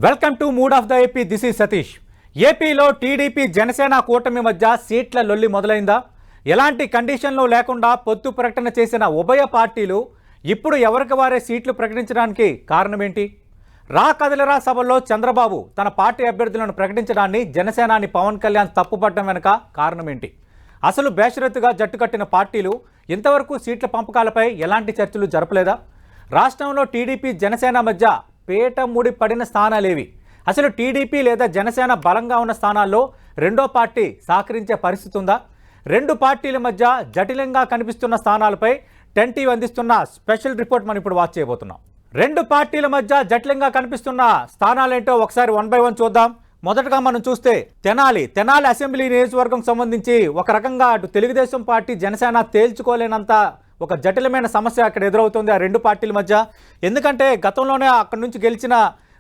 Welcome to mood of the AP. This is Satish. ఏపీలో TDP Janasena కూటమి మధ్య సీట్ల లొల్లి మొదలైందా? ఎలాంటి కండిషన్లు లేకుండా పొత్తు ప్రకటన చేసిన ఉభయ పార్టీలు ఇప్పుడు ఎవరికి వారే సీట్లు ప్రకటించడానికి కారణం ఏంటి? రా కదలరా సభలో చంద్రబాబు తన పార్టీ అభ్యర్థులను ప్రకటించడాన్ని జనసేనాని పవన్ కళ్యాణ్ తప్పుపట్టడం వెనుక కారణం ఏంటి? అసలు బేషరతుగా జట్టు కట్టిన పార్టీలు ఇంతవరకు సీట్ల పంపకాలపై ఎలాంటి చర్చలు జరపలేదా? రాష్ట్రంలో టీడీపీ జనసేన మధ్య పేట ముడి పడిన స్థానాలేవి? అసలు టీడీపీ లేదా జనసేన బలంగా ఉన్న స్థానాల్లో రెండో పార్టీ సహకరించే పరిస్థితి ఉందా? రెండు పార్టీల మధ్య జటిలంగా కనిపిస్తున్న స్థానాలపై 10TV అందిస్తున్న స్పెషల్ రిపోర్ట్ మనం ఇప్పుడు వాచ్ చేయబోతున్నాం. రెండు పార్టీల మధ్య జటిలంగా కనిపిస్తున్న స్థానాలేంటో ఒకసారి 1 by 1 చూద్దాం. మొదటగా మనం చూస్తే తెనాలి అసెంబ్లీ నియోజకవర్గం సంబంధించి ఒక రకంగా అటు తెలుగుదేశం పార్టీ జనసేన తేల్చుకోలేనంత ఒక జటిలమైన సమస్య అక్కడ ఎదురవుతుంది ఆ రెండు పార్టీల మధ్య. ఎందుకంటే గతంలోనే అక్కడి నుంచి గెలిచిన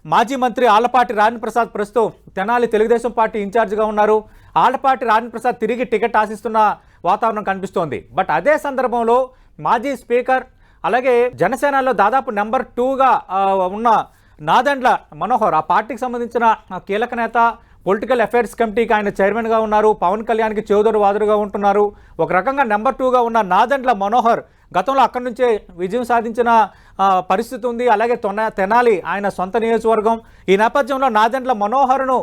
మాజీ మంత్రి ఆళ్లపాటి రాజేంద్రప్రసాద్ ప్రస్తుతం తెనాలి తెలుగుదేశం పార్టీ ఇన్ఛార్జిగా ఉన్నారు. ఆళ్లపాటి రాజేంద్రప్రసాద్ తిరిగి టికెట్ ఆశిస్తున్న వాతావరణం కనిపిస్తోంది. బట్ అదే సందర్భంలో మాజీ స్పీకర్ అలాగే జనసేనలో దాదాపు నెంబర్ 2గా ఉన్న నాదెండ్ల మనోహర్, ఆ పార్టీకి సంబంధించిన కీలక నేత, పొలిటికల్ అఫైర్స్ కమిటీకి ఆయన చైర్మన్గా ఉన్నారు. పవన్ కళ్యాణ్కి చేదోడు వాదుడుగా ఉంటున్నారు. ఒక రకంగా నెంబర్ 2గా ఉన్న నాదెండ్ల మనోహర్ గతంలో అక్కడి నుంచే విజయం సాధించిన పరిస్థితి ఉంది. అలాగే తెనాలి ఆయన సొంత నియోజకవర్గం. ఈ నేపథ్యంలో నాదెండ్ల మనోహర్ను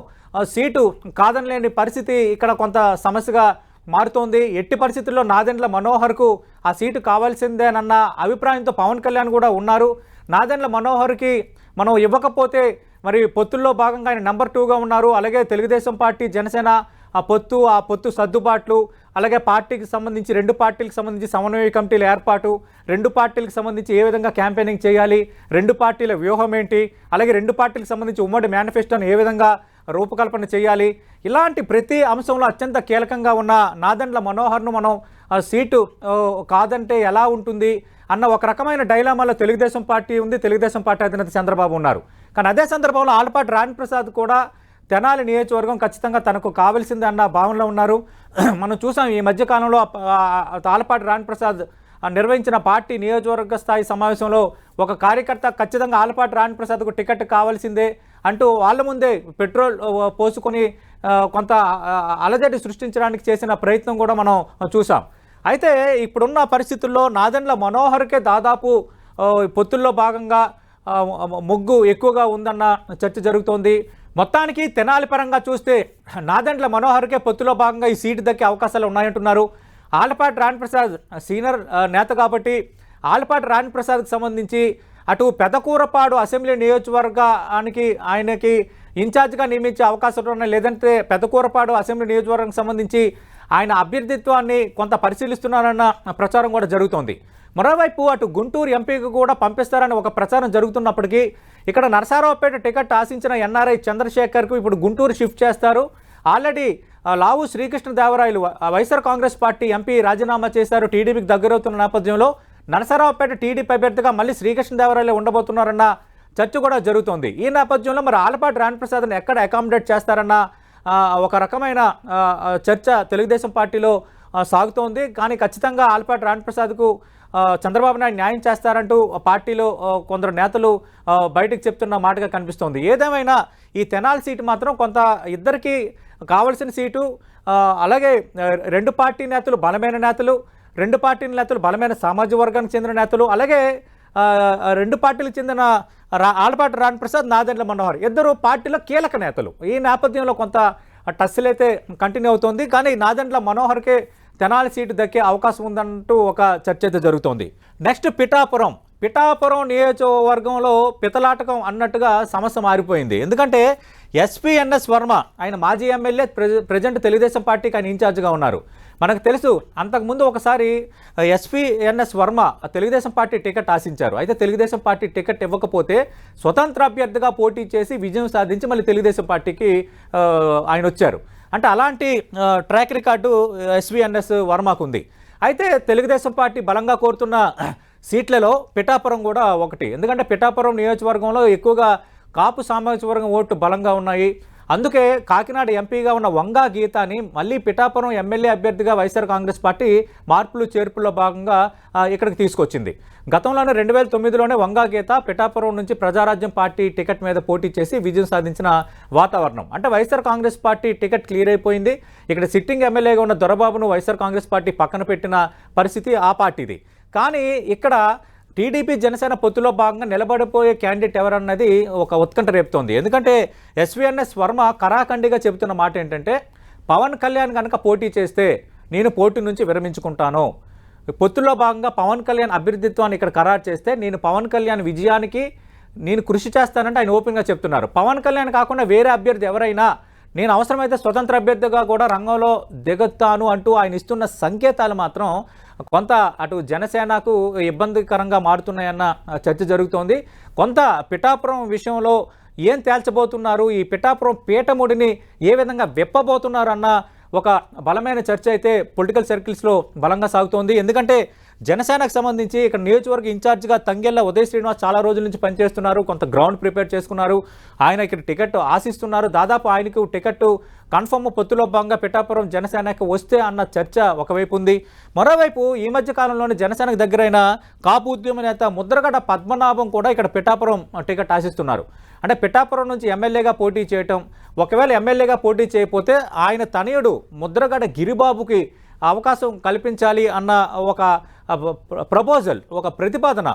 సీటు కాదనలేని పరిస్థితి ఇక్కడ కొంత సమస్యగా మారుతోంది. ఎట్టి పరిస్థితుల్లో నాదెండ్ల మనోహర్కు ఆ సీటు కావాల్సిందేనన్న అభిప్రాయంతో పవన్ కళ్యాణ్ కూడా ఉన్నారు. నాదెండ్ల మనోహర్కి మనం ఇవ్వకపోతే మరి పొత్తుల్లో భాగంగా ఆయన నెంబర్ 2గా ఉన్నారు. అలాగే తెలుగుదేశం పార్టీ జనసేన ఆ పొత్తు సర్దుబాట్లు, అలాగే పార్టీకి సంబంధించి రెండు పార్టీలకు సంబంధించి సమన్వయ కమిటీల ఏర్పాటు, రెండు పార్టీలకు సంబంధించి ఏ విధంగా క్యాంపెయినింగ్ చేయాలి, రెండు పార్టీల వ్యూహం ఏంటి, అలాగే రెండు పార్టీలకు సంబంధించి ఉమ్మడి మేనిఫెస్టోను ఏ విధంగా రూపకల్పన చేయాలి, ఇలాంటి ప్రతి అంశంలో అత్యంత కీలకంగా ఉన్న నాదెండ్ల మనోహర్ను మనం సీటు కాదంటే ఎలా ఉంటుంది అన్న ఒక రకమైన డైలామాలో తెలుగుదేశం పార్టీ ఉంది, తెలుగుదేశం పార్టీ అధినేత చంద్రబాబు ఉన్నారు. కానీ అదే సందర్భంలో ఆళ్లపాటి రాజేంద్రప్రసాద్ కూడా తెనాలి నియోజకవర్గం ఖచ్చితంగా తనకు కావాల్సింది అన్న భావనలో ఉన్నారు. మనం చూసాం ఈ మధ్యకాలంలో ఆళ్లపాటి రాజేంద్రప్రసాద్ నిర్వహించిన పార్టీ నియోజకవర్గ స్థాయి సమావేశంలో ఒక కార్యకర్త ఖచ్చితంగా ఆళ్లపాటి రాజేంద్రప్రసాద్కు టికెట్ కావాల్సిందే అంటూ వాళ్ళ ముందే పెట్రోల్ పోసుకొని కొంత అలజడి సృష్టించడానికి చేసిన ప్రయత్నం కూడా మనం చూసాం. అయితే ఇప్పుడున్న పరిస్థితుల్లో నాదెండ్ల మనోహర్కే దాదాపు పొత్తుల్లో భాగంగా మొగ్గు ఎక్కువగా ఉందన్న చర్చ జరుగుతోంది. మొత్తానికి తెనాలి పరంగా చూస్తే నాదెండ్ల మనోహర్కే పొత్తులో భాగంగా ఈ సీటు దక్కే అవకాశాలు ఉన్నాయంటున్నారు. ఆళ్లపాటి రాజేంద్రప్రసాద్ సీనియర్ నేత కాబట్టి ఆళ్లపాటి రాజేంద్రప్రసాద్కి సంబంధించి అటు పెదకూరపాడు అసెంబ్లీ నియోజకవర్గానికి ఆయనకి ఇన్ఛార్జ్గా నియమించే అవకాశాలు ఉన్నాయి. లేదంటే పెదకూరపాడు అసెంబ్లీ నియోజకవర్గానికి సంబంధించి ఆయన అభ్యర్థిత్వాన్ని కొంత పరిశీలిస్తున్నారన్న ప్రచారం కూడా జరుగుతోంది. మరోవైపు అటు గుంటూరు ఎంపీకి కూడా పంపిస్తారని ఒక ప్రచారం జరుగుతున్నప్పటికీ ఇక్కడ నరసరావుపేట టికెట్ ఆశించిన ఎన్ఆర్ఐ చంద్రశేఖర్కు ఇప్పుడు గుంటూరు షిఫ్ట్ చేస్తారు. ఆల్రెడీ లావు శ్రీకృష్ణదేవరాయలు వైఎస్ఆర్ కాంగ్రెస్ పార్టీ ఎంపీ రాజీనామా చేశారు. టీడీపీకి దగ్గరవుతున్న నేపథ్యంలో నరసరావుపేట టీడీపీ అభ్యర్థిగా మళ్ళీ శ్రీకృష్ణదేవరాయలు ఉండబోతున్నారన్న చర్చ కూడా జరుగుతోంది. ఈ నేపథ్యంలో మరి ఆళ్లపాటి రాజేంద్రప్రసాద్ని ఎక్కడ అకామిడేట్ చేస్తారన్న ఒక రకమైన చర్చ తెలుగుదేశం పార్టీలో సాగుతోంది. కానీ ఖచ్చితంగా ఆళ్లపాటి రాజేంద్రప్రసాద్కు చంద్రబాబు నాయుడు న్యాయం చేస్తారంటూ పార్టీలో కొందరు నేతలు బయటకు చెప్తున్న మాటగా కనిపిస్తోంది. ఏదేమైనా ఈ తెనాలి సీటు మాత్రం కొంత ఇద్దరికి కావాల్సిన సీటు. అలాగే రెండు పార్టీ నేతలు బలమైన నేతలు, రెండు పార్టీ నేతలు బలమైన సామాజిక వర్గానికి చెందిన నేతలు, అలాగే రెండు పార్టీలకు చెందిన ఆళ్లపాటి రాజేంద్రప్రసాద్, నాదెండ్ల మనోహర్ ఇద్దరు పార్టీలో కీలక నేతలు. ఈ నేపథ్యంలో కొంత టస్సులు అయితే కంటిన్యూ అవుతోంది. కానీ నాదెండ్ల మనోహర్కే తెనాలి సీటు దక్కే అవకాశం ఉందంటూ ఒక చర్చ అయితే జరుగుతోంది. నెక్స్ట్ పిఠాపురం నియోజకవర్గంలో పితలాటకం అన్నట్టుగా సమస్య మారిపోయింది. ఎందుకంటే ఎస్పీఎన్ఎస్ వర్మ ఆయన మాజీ ఎమ్మెల్యే, ప్రజెంట్ తెలుగుదేశం పార్టీకి ఆయన ఇన్ఛార్జ్గా ఉన్నారు. మనకు తెలుసు అంతకుముందు ఒకసారి ఎస్పీఎన్ఎస్ వర్మ తెలుగుదేశం పార్టీ టికెట్ ఆశించారు. అయితే తెలుగుదేశం పార్టీ టికెట్ ఇవ్వకపోతే స్వతంత్ర అభ్యర్థిగా పోటీ చేసి విజయం సాధించి మళ్ళీ తెలుగుదేశం పార్టీకి ఆయన వచ్చారు. అంటే అలాంటి ట్రాక్ రికార్డు ఎస్వీఎన్ఎస్ వర్మకు ఉంది. అయితే తెలుగుదేశం పార్టీ బలంగా కోరుతున్న సీట్లలో పిఠాపురం కూడా ఒకటి. ఎందుకంటే పిఠాపురం నియోజకవర్గంలో ఎక్కువగా కాపు సామాజిక వర్గం ఓట్లు బలంగా ఉన్నాయి. అందుకే కాకినాడ ఎంపీగా ఉన్న వంగా గీతాని మళ్ళీ పిఠాపురం ఎమ్మెల్యే అభ్యర్థిగా వైఎస్ఆర్ కాంగ్రెస్ పార్టీ మార్పులు చేర్పుల్లో భాగంగా ఇక్కడికి తీసుకొచ్చింది. గతంలోనే 2009లోనే వంగా గీత పిఠాపురం నుంచి ప్రజారాజ్యం పార్టీ టికెట్ మీద పోటీ చేసి విజయం సాధించిన వాతావరణం. అంటే YSR Congress party ticket clear అయిపోయింది. ఇక్కడ సిట్టింగ్ ఎమ్మెల్యేగా ఉన్న దొరబాబును వైఎస్ఆర్ కాంగ్రెస్ పార్టీ పక్కన పెట్టిన పరిస్థితి ఆ పార్టీది. కానీ ఇక్కడ టీడీపీ జనసేన పొత్తులో భాగంగా నిలబడిపోయే క్యాండిడేట్ ఎవరన్నది ఒక ఉత్కంఠ రేపుతోంది. ఎందుకంటే ఎస్వీఎన్ఎస్ వర్మ కరాఖండిగా చెబుతున్న మాట ఏంటంటే, పవన్ కళ్యాణ్ కనుక పోటీ చేస్తే నేను పోటీ నుంచి విరమించుకుంటాను, పొత్తులో భాగంగా పవన్ కళ్యాణ్ అభ్యర్థిత్వాన్ని ఇక్కడ ఖరారు చేస్తే నేను పవన్ కళ్యాణ్ విజయానికి నేను కృషి చేస్తానంటే ఆయన ఓపెన్గా చెప్తున్నారు. పవన్ కళ్యాణ్ కాకుండా వేరే అభ్యర్థి ఎవరైనా నేను అవసరమైతే స్వతంత్ర అభ్యర్థిగా కూడా రంగంలో దిగుతాను అంటూ ఆయన ఇస్తున్న సంకేతాలు మాత్రం కొంత అటు జనసేనకు ఇబ్బందికరంగా మారుతున్నాయన్న చర్చ జరుగుతోంది. కొంత పిఠాపురం విషయంలో ఏం తేల్చబోతున్నారు, ఈ పిఠాపురం పీఠముడిని ఏ విధంగా విప్పబోతున్నారు అన్న ఒక బలమైన చర్చ అయితే పొలిటికల్ సర్కిల్స్లో బలంగా సాగుతోంది. ఎందుకంటే జనసేనకు సంబంధించి ఇక్కడ నియోజకవర్గ ఇన్ఛార్జిగా తంగెళ్ళ ఉదయ్ శ్రీనివాస్ చాలా రోజుల నుంచి పనిచేస్తున్నారు. కొంత గ్రౌండ్ ప్రిపేర్ చేసుకున్నారు. ఆయన ఇక్కడ టికెట్ ఆశిస్తున్నారు. దాదాపు ఆయనకు టికెట్ కన్ఫర్మ్ పొత్తులో భాగంగా పిఠాపురం జనసేనకు వస్తే అన్న చర్చ ఒకవైపు ఉంది. మరోవైపు ఈ మధ్య కాలంలోనే జనసేనకు దగ్గరైన కాపు ఉద్యమ నేత ముద్రగడ పద్మనాభం కూడా ఇక్కడ పిఠాపురం టికెట్ ఆశిస్తున్నారు. అంటే పిఠాపురం నుంచి ఎమ్మెల్యేగా పోటీ చేయటం, ఒకవేళ ఎమ్మెల్యేగా పోటీ చేయకపోతే ఆయన తనయుడు ముద్రగడ గిరిబాబుకి అవకాశం కల్పించాలి అన్న ఒక ప్రపోజల్, ఒక ప్రతిపాదన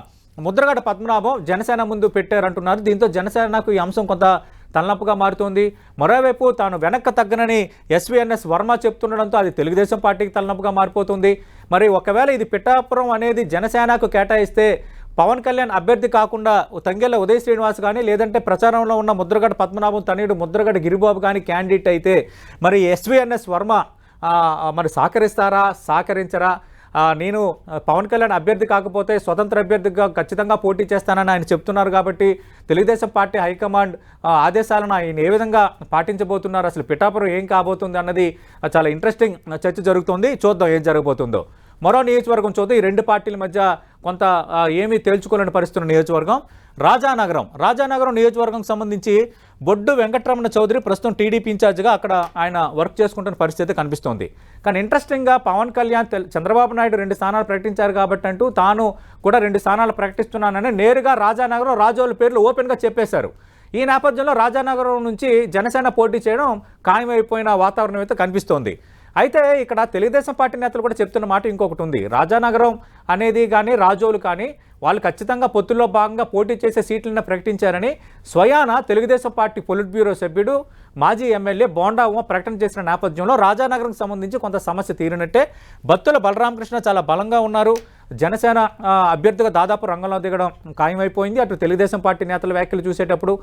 ముద్రగడ పద్మనాభం జనసేన ముందు పెట్టారంటున్నారు. దీంతో జనసేనకు ఈ అంశం కొంత తలనొప్పుగా మారుతోంది. మరోవైపు తాను వెనక్కి తగ్గనని ఎస్వీఎన్ఎస్ వర్మ చెప్తుండడంతో అది తెలుగుదేశం పార్టీకి తలనొప్పుగా మారిపోతుంది. మరి ఒకవేళ ఇది పిఠాపురం అనేది జనసేనకు కేటాయిస్తే పవన్ కళ్యాణ్ అభ్యర్థి కాకుండా తంగెళ్ళ ఉదయ్ శ్రీనివాస్ కానీ, లేదంటే ప్రచారంలో ఉన్న ముద్రగడ పద్మనాభం తనయుడు ముద్రగడ గిరిబాబు కానీ క్యాండిడేట్ అయితే మరి ఎస్వీఎన్ఎస్ వర్మ మరి సహకరిస్తారా, సహకరించరా? నేను పవన్ కళ్యాణ్ అభ్యర్థి కాకపోతే స్వతంత్ర అభ్యర్థిగా ఖచ్చితంగా పోటీ చేస్తానని ఆయన చెప్తున్నారు. కాబట్టి తెలుగుదేశం పార్టీ హైకమాండ్ ఆదేశాలను ఆయన ఏ విధంగా పాటించబోతున్నారు, అసలు పిఠాపురం ఏం కాబోతుంది అన్నది చాలా ఇంట్రెస్టింగ్ చర్చ జరుగుతుంది. చూద్దాం ఏం జరగబోతుందో. మరో నియోజకవర్గం చూద్దాం. ఈ రెండు పార్టీల మధ్య కొంత ఏమీ తేల్చుకోలేని పరిస్థితున్న నియోజకవర్గం రాజానగరం నియోజకవర్గంకి సంబంధించి బొడ్డు వెంకటరమణ చౌదరి ప్రస్తుతం టీడీపీ ఇన్ఛార్జిగా అక్కడ ఆయన వర్క్ చేసుకుంటున్న పరిస్థితి కనిపిస్తోంది. కానీ ఇంట్రెస్టింగ్గా పవన్ కళ్యాణ్ చంద్రబాబు నాయుడు 2 స్థానాలు ప్రకటించారు కాబట్టి అంటూ తాను కూడా 2 స్థానాలు ప్రకటిస్తున్నానని నేరుగా రాజానగరం రాజోల పేర్లు ఓపెన్గా చెప్పేశారు. ఈ నేపథ్యంలో రాజానగరం నుంచి జనసేన పోటీ చేయడం ఖాయమైపోయిన వాతావరణం అయితే కనిపిస్తోంది. అయితే ఇక్కడ తెలుగుదేశం పార్టీ నేతలు కూడా చెప్తున్న మాట ఇంకొకటి ఉంది. రాజానగరం అనేది కానీ రాజోలు కానీ వాళ్ళు ఖచ్చితంగా పొత్తుల్లో భాగంగా పోటీ చేసే సీట్లను ప్రకటించారని స్వయాన తెలుగుదేశం పార్టీ పొలిట్ బ్యూరో సభ్యుడు మాజీ ఎమ్మెల్యే బోండా ఉమ ప్రకటన చేసిన నేపథ్యంలో రాజానగరంకి సంబంధించి కొంత సమస్య తీరినట్టే. బత్తుల బలరామకృష్ణ చాలా బలంగా ఉన్నారు. జనసేన అభ్యర్థిగా దాదాపు రంగంలో దిగడం ఖాయమైపోయింది. అటు తెలుగుదేశం పార్టీ నేతల వ్యాఖ్యలు చూసేటప్పుడు,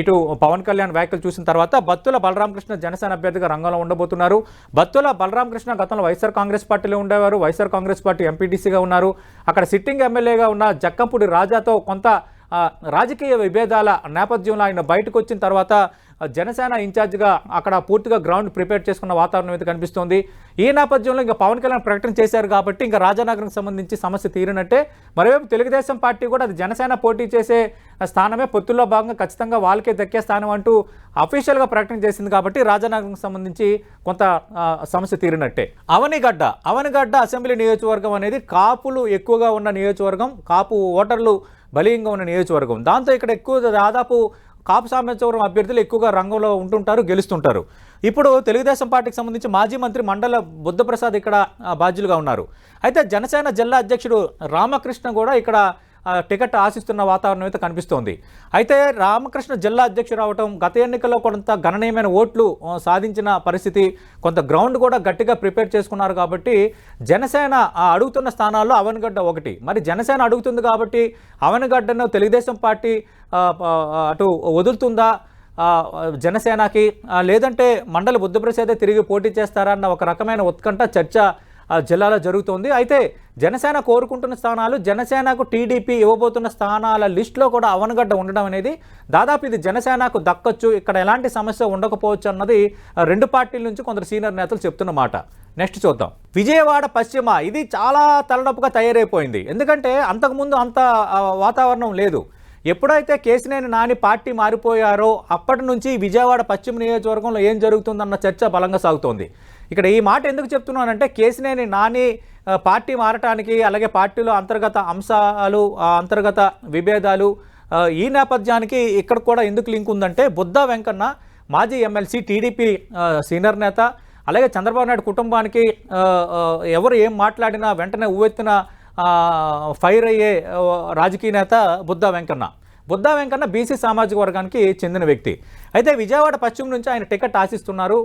ఇటు పవన్ కళ్యాణ్ వ్యాఖ్యలు చూసిన తర్వాత బత్తుల బలరామకృష్ణ జనసేన అభ్యర్థిగా రంగంలో ఉండబోతున్నారు. బత్తుల బలరామకృష్ణ గతంలో వైఎస్ఆర్ కాంగ్రెస్ పార్టీలో ఉండేవారు. వైఎస్ఆర్ కాంగ్రెస్ పార్టీ ఎంపీటీసీగా ఉన్నారు. అక్కడ సిట్టింగ్ ఎమ్మెల్యేగా ఉన్న జక్కంపూడి రాజాతో కొంత రాజకీయ విభేదాల నేపథ్యంలో ఆయన బయటకు వచ్చిన తర్వాత జనసేన ఇన్ఛార్జిగా అక్కడ పూర్తిగా గ్రౌండ్ ప్రిపేర్ చేసుకున్న వాతావరణం అయితే కనిపిస్తోంది. ఈ నేపథ్యంలో ఇంకా పవన్ కళ్యాణ్ ప్రకటన చేశారు కాబట్టి ఇంకా రాజానగరంకి సంబంధించి సమస్య తీరినట్టే. మరోవైపు తెలుగుదేశం పార్టీ కూడా అది జనసేన పోటీ చేసే స్థానమే పొత్తుల్లో భాగంగా ఖచ్చితంగా వాళ్ళకే దక్కే స్థానం అంటూ అఫీషియల్గా ప్రకటన చేసింది కాబట్టి రాజానగరంకి సంబంధించి కొంత సమస్య తీరినట్టే. అవనిగడ్డ అసెంబ్లీ నియోజకవర్గం అనేది కాపులు ఎక్కువగా ఉన్న నియోజకవర్గం, కాపు ఓటర్లు బలీయంగా ఉన్న నియోజకవర్గం. దాంతో ఇక్కడ ఎక్కువ దాదాపు కాపు సామాజిక అభ్యర్థులు ఎక్కువగా రంగంలో ఉంటుంటారు, గెలుస్తుంటారు. ఇప్పుడు తెలుగుదేశం పార్టీకి సంబంధించి మాజీ మంత్రి మండల బుద్ధప్రసాద్ ఇక్కడ బాధ్యులుగా ఉన్నారు. అయితే జనసేన జిల్లా అధ్యక్షుడు రామకృష్ణ కూడా ఇక్కడ టికెట్ ఆశిస్తున్న వాతావరణం అయితే కనిపిస్తోంది. అయితే రామకృష్ణ జిల్లా అధ్యక్షుడు రావటం, గత ఎన్నికల్లో కొంత గణనీయమైన ఓట్లు సాధించిన పరిస్థితి, కొంత గ్రౌండ్ కూడా గట్టిగా ప్రిపేర్ చేసుకున్నారు. కాబట్టి జనసేన అడుగుతున్న స్థానాల్లో అవనిగడ్డ ఒకటి. మరి జనసేన అడుగుతుంది కాబట్టి అవనిగడ్డను తెలుగుదేశం పార్టీ అటు వదులుతుందా జనసేనకి, లేదంటే మండలి బుద్ధప్రసాదే తిరిగి పోటీ చేస్తారన్న ఒక రకమైన ఉత్కంఠ చర్చ జిల్లాలో జరుగుతోంది. అయితే జనసేన కోరుకుంటున్న స్థానాలు, జనసేనకు టీడీపీ ఇవ్వబోతున్న స్థానాల లిస్టులో కూడా అవనగడ్డ ఉండడం అనేది దాదాపు ఇది జనసేనకు దక్కొచ్చు, ఇక్కడ ఎలాంటి సమస్య ఉండకపోవచ్చు అన్నది 2 పార్టీల నుంచి కొందరు సీనియర్ నేతలు చెప్తున్నమాట. నెక్స్ట్ చూద్దాం. విజయవాడ పశ్చిమ ఇది చాలా తలనొప్పుగా తయారైపోయింది. ఎందుకంటే అంతకుముందు అంత వాతావరణం లేదు. ఎప్పుడైతే కేసినేని నాని పార్టీ మారిపోయారో అప్పటి నుంచి విజయవాడ పశ్చిమ నియోజకవర్గంలో ఏం జరుగుతుందన్న చర్చ బలంగా సాగుతోంది. ఇక్కడ ఈ మాట ఎందుకు చెప్తున్నానంటే కేసినేని నాని పార్టీ మారటానికి, అలాగే పార్టీలో అంతర్గత అంశాలు, అంతర్గత విభేదాలు, ఈ నేపథ్యానికి ఇక్కడ కూడా ఎందుకు లింక్ ఉందంటే బుద్ధా వెంకన్న మాజీ ఎమ్మెల్సీ, టీడీపీ సీనియర్ నేత, అలాగే చంద్రబాబు నాయుడు కుటుంబానికి ఎవరు ఏం మాట్లాడినా వెంటనే ఉవ్వెత్తున ఫైర్ అయ్యే రాజకీయ నేత బుద్ధా వెంకన్న బీసీ సామాజిక వర్గానికి చెందిన వ్యక్తి. అయితే విజయవాడ పశ్చిమ నుంచి ఆయన టికెట్ ఆశిస్తున్నారు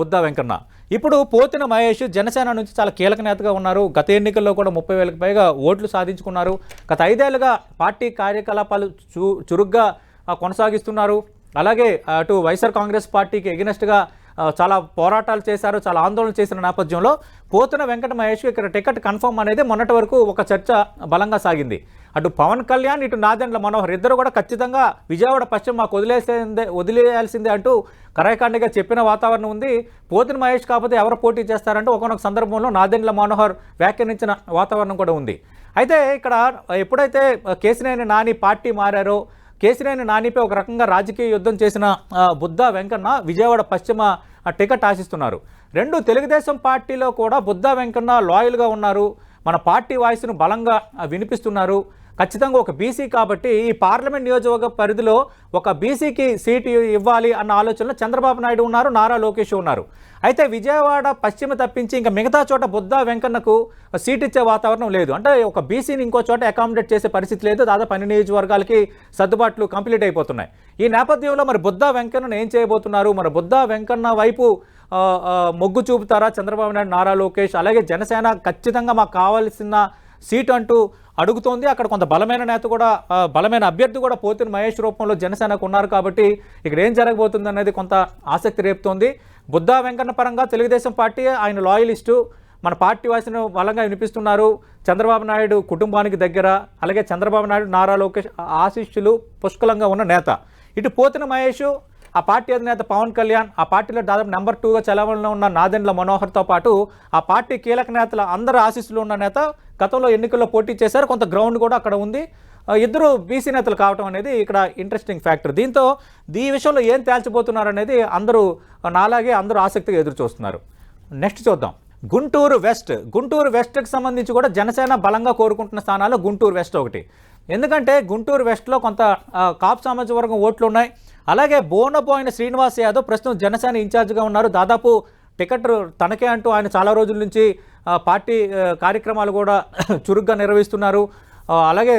బుద్ధా వెంకన్న. ఇప్పుడు పోతిన మహేష్ జనసేన నుంచి చాలా కీలక నేతగా ఉన్నారు. గత ఎన్నికల్లో కూడా 30,000కి పైగా ఓట్లు సాధించుకున్నారు. గత 5 ఏళ్లుగా పార్టీ కార్యకలాపాలు చురుగ్గా కొనసాగిస్తున్నారు. అలాగే అటు వైఎస్ఆర్ కాంగ్రెస్ పార్టీకి ఎగెనెస్ట్గా చాలా పోరాటాలు చేశారు, చాలా ఆందోళన చేసిన నేపథ్యంలో పోతున్న వెంకట మహేష్ ఇక్కడ టికెట్ కన్ఫర్మ్ అనేది మొన్నటి వరకు ఒక చర్చ బలంగా సాగింది. అటు పవన్ కళ్యాణ్, ఇటు నాదెండ్ల మనోహర్ ఇద్దరు కూడా ఖచ్చితంగా విజయవాడ పశ్చిమ మాకు వదిలేయాల్సిందే అంటూ కరాఖండిగా చెప్పిన వాతావరణం ఉంది. పోతున్న మహేష్ కాకపోతే ఎవరు పోటీ చేస్తారంటూ ఒకనొక సందర్భంలో నాదెండ్ల మనోహర్ వ్యాఖ్యానించిన వాతావరణం కూడా ఉంది. అయితే ఇక్కడ ఎప్పుడైతే కేసినేని నాని పార్టీ మారారో, కేసినేని నానిపై ఒక రకంగా రాజకీయ యుద్ధం చేసిన బుద్ధా వెంకన్న విజయవాడ పశ్చిమ టికెట్ ఆశిస్తున్నారు. రెండు తెలుగుదేశం పార్టీలో కూడా బుద్ధా వెంకన్న లాయల్గా ఉన్నారు, మన పార్టీ వాయిస్ను బలంగా వినిపిస్తున్నారు. ఖచ్చితంగా ఒక బీసీ కాబట్టి ఈ పార్లమెంట్ నియోజకవర్గ పరిధిలో ఒక బీసీకి సీటు ఇవ్వాలి అన్న ఆలోచనలో చంద్రబాబు నాయుడు ఉన్నారు, నారా లోకేష్ ఉన్నారు. అయితే విజయవాడ పశ్చిమ తప్పించి ఇంకా మిగతా చోట బుద్ధా వెంకన్నకు సీట్ ఇచ్చే వాతావరణం లేదు. అంటే ఒక బీసీని ఇంకో చోట అకామిడేట్ చేసే పరిస్థితి లేదు. దాదాపు 12 నియోజకవర్గాలకి సర్దుబాట్లు కంప్లీట్ అయిపోతున్నాయి. ఈ నేపథ్యంలో మరి బుద్ధా వెంకన్నను ఏం చేయబోతున్నారు? మరి బుద్ధా వెంకన్న వైపు మొగ్గు చూపుతారా చంద్రబాబు నాయుడు, నారా లోకేష్? అలాగే జనసేన ఖచ్చితంగా మాకు కావాల్సిన సీటు అంటూ అడుగుతోంది. అక్కడ కొంత బలమైన నేత కూడా, బలమైన అభ్యర్థి కూడా పోతిన మహేష్ రూపంలో జనసేనకు ఉన్నారు కాబట్టి ఇక్కడ ఏం జరగబోతుంది అనేది కొంత ఆసక్తి రేపుతోంది. బుద్ధా వెంకన్న పరంగా తెలుగుదేశం పార్టీ ఆయన లాయలిస్టు, మన పార్టీ వాయిస్ను బలంగా వినిపిస్తున్నారు. చంద్రబాబు నాయుడు కుటుంబానికి దగ్గర, అలాగే చంద్రబాబు నాయుడు, నారా లోకేష్ ఆశీస్సులు పుష్కలంగా ఉన్న నేత. ఇటు పోతిన మహేష్, ఆ పార్టీ అధినేత పవన్ కళ్యాణ్, ఆ పార్టీలో దాదాపు నెంబర్ 2గా చలామణిలో ఉన్న నాదెండ్ల మనోహర్తో పాటు ఆ పార్టీ కీలక నేతల అందరూ ఆశీస్సులు ఉన్న నేత గతంలో ఎన్నికల్లో పోటీ చేశారు. కొంత గ్రౌండ్ కూడా అక్కడ ఉంది. ఇద్దరు బీసీ నేతలు కావటం అనేది ఇక్కడ ఇంట్రెస్టింగ్ ఫ్యాక్టర్. దీంతో ఈ విషయంలో ఏం తేల్చబోతున్నారు అనేది అందరూ నాలాగే అందరూ ఆసక్తిగా ఎదురు చూస్తున్నారు. నెక్స్ట్ చూద్దాం. గుంటూరు వెస్ట్కి సంబంధించి కూడా జనసేన బలంగా కోరుకుంటున్న స్థానాల్లో గుంటూరు వెస్ట్ ఒకటి. ఎందుకంటే గుంటూరు వెస్ట్లో కొంత కాపు సామాజిక వర్గం ఓట్లు ఉన్నాయి. అలాగే బోనబోయిన శ్రీనివాస్ యాదవ్ ప్రస్తుతం జనసేన ఇన్ఛార్జ్గా ఉన్నారు. దాదాపు టికెట్ తనకే అంటూ ఆయన చాలా రోజుల నుంచి పార్టీ కార్యక్రమాలు కూడా చురుగ్గా నిర్వహిస్తున్నారు. అలాగే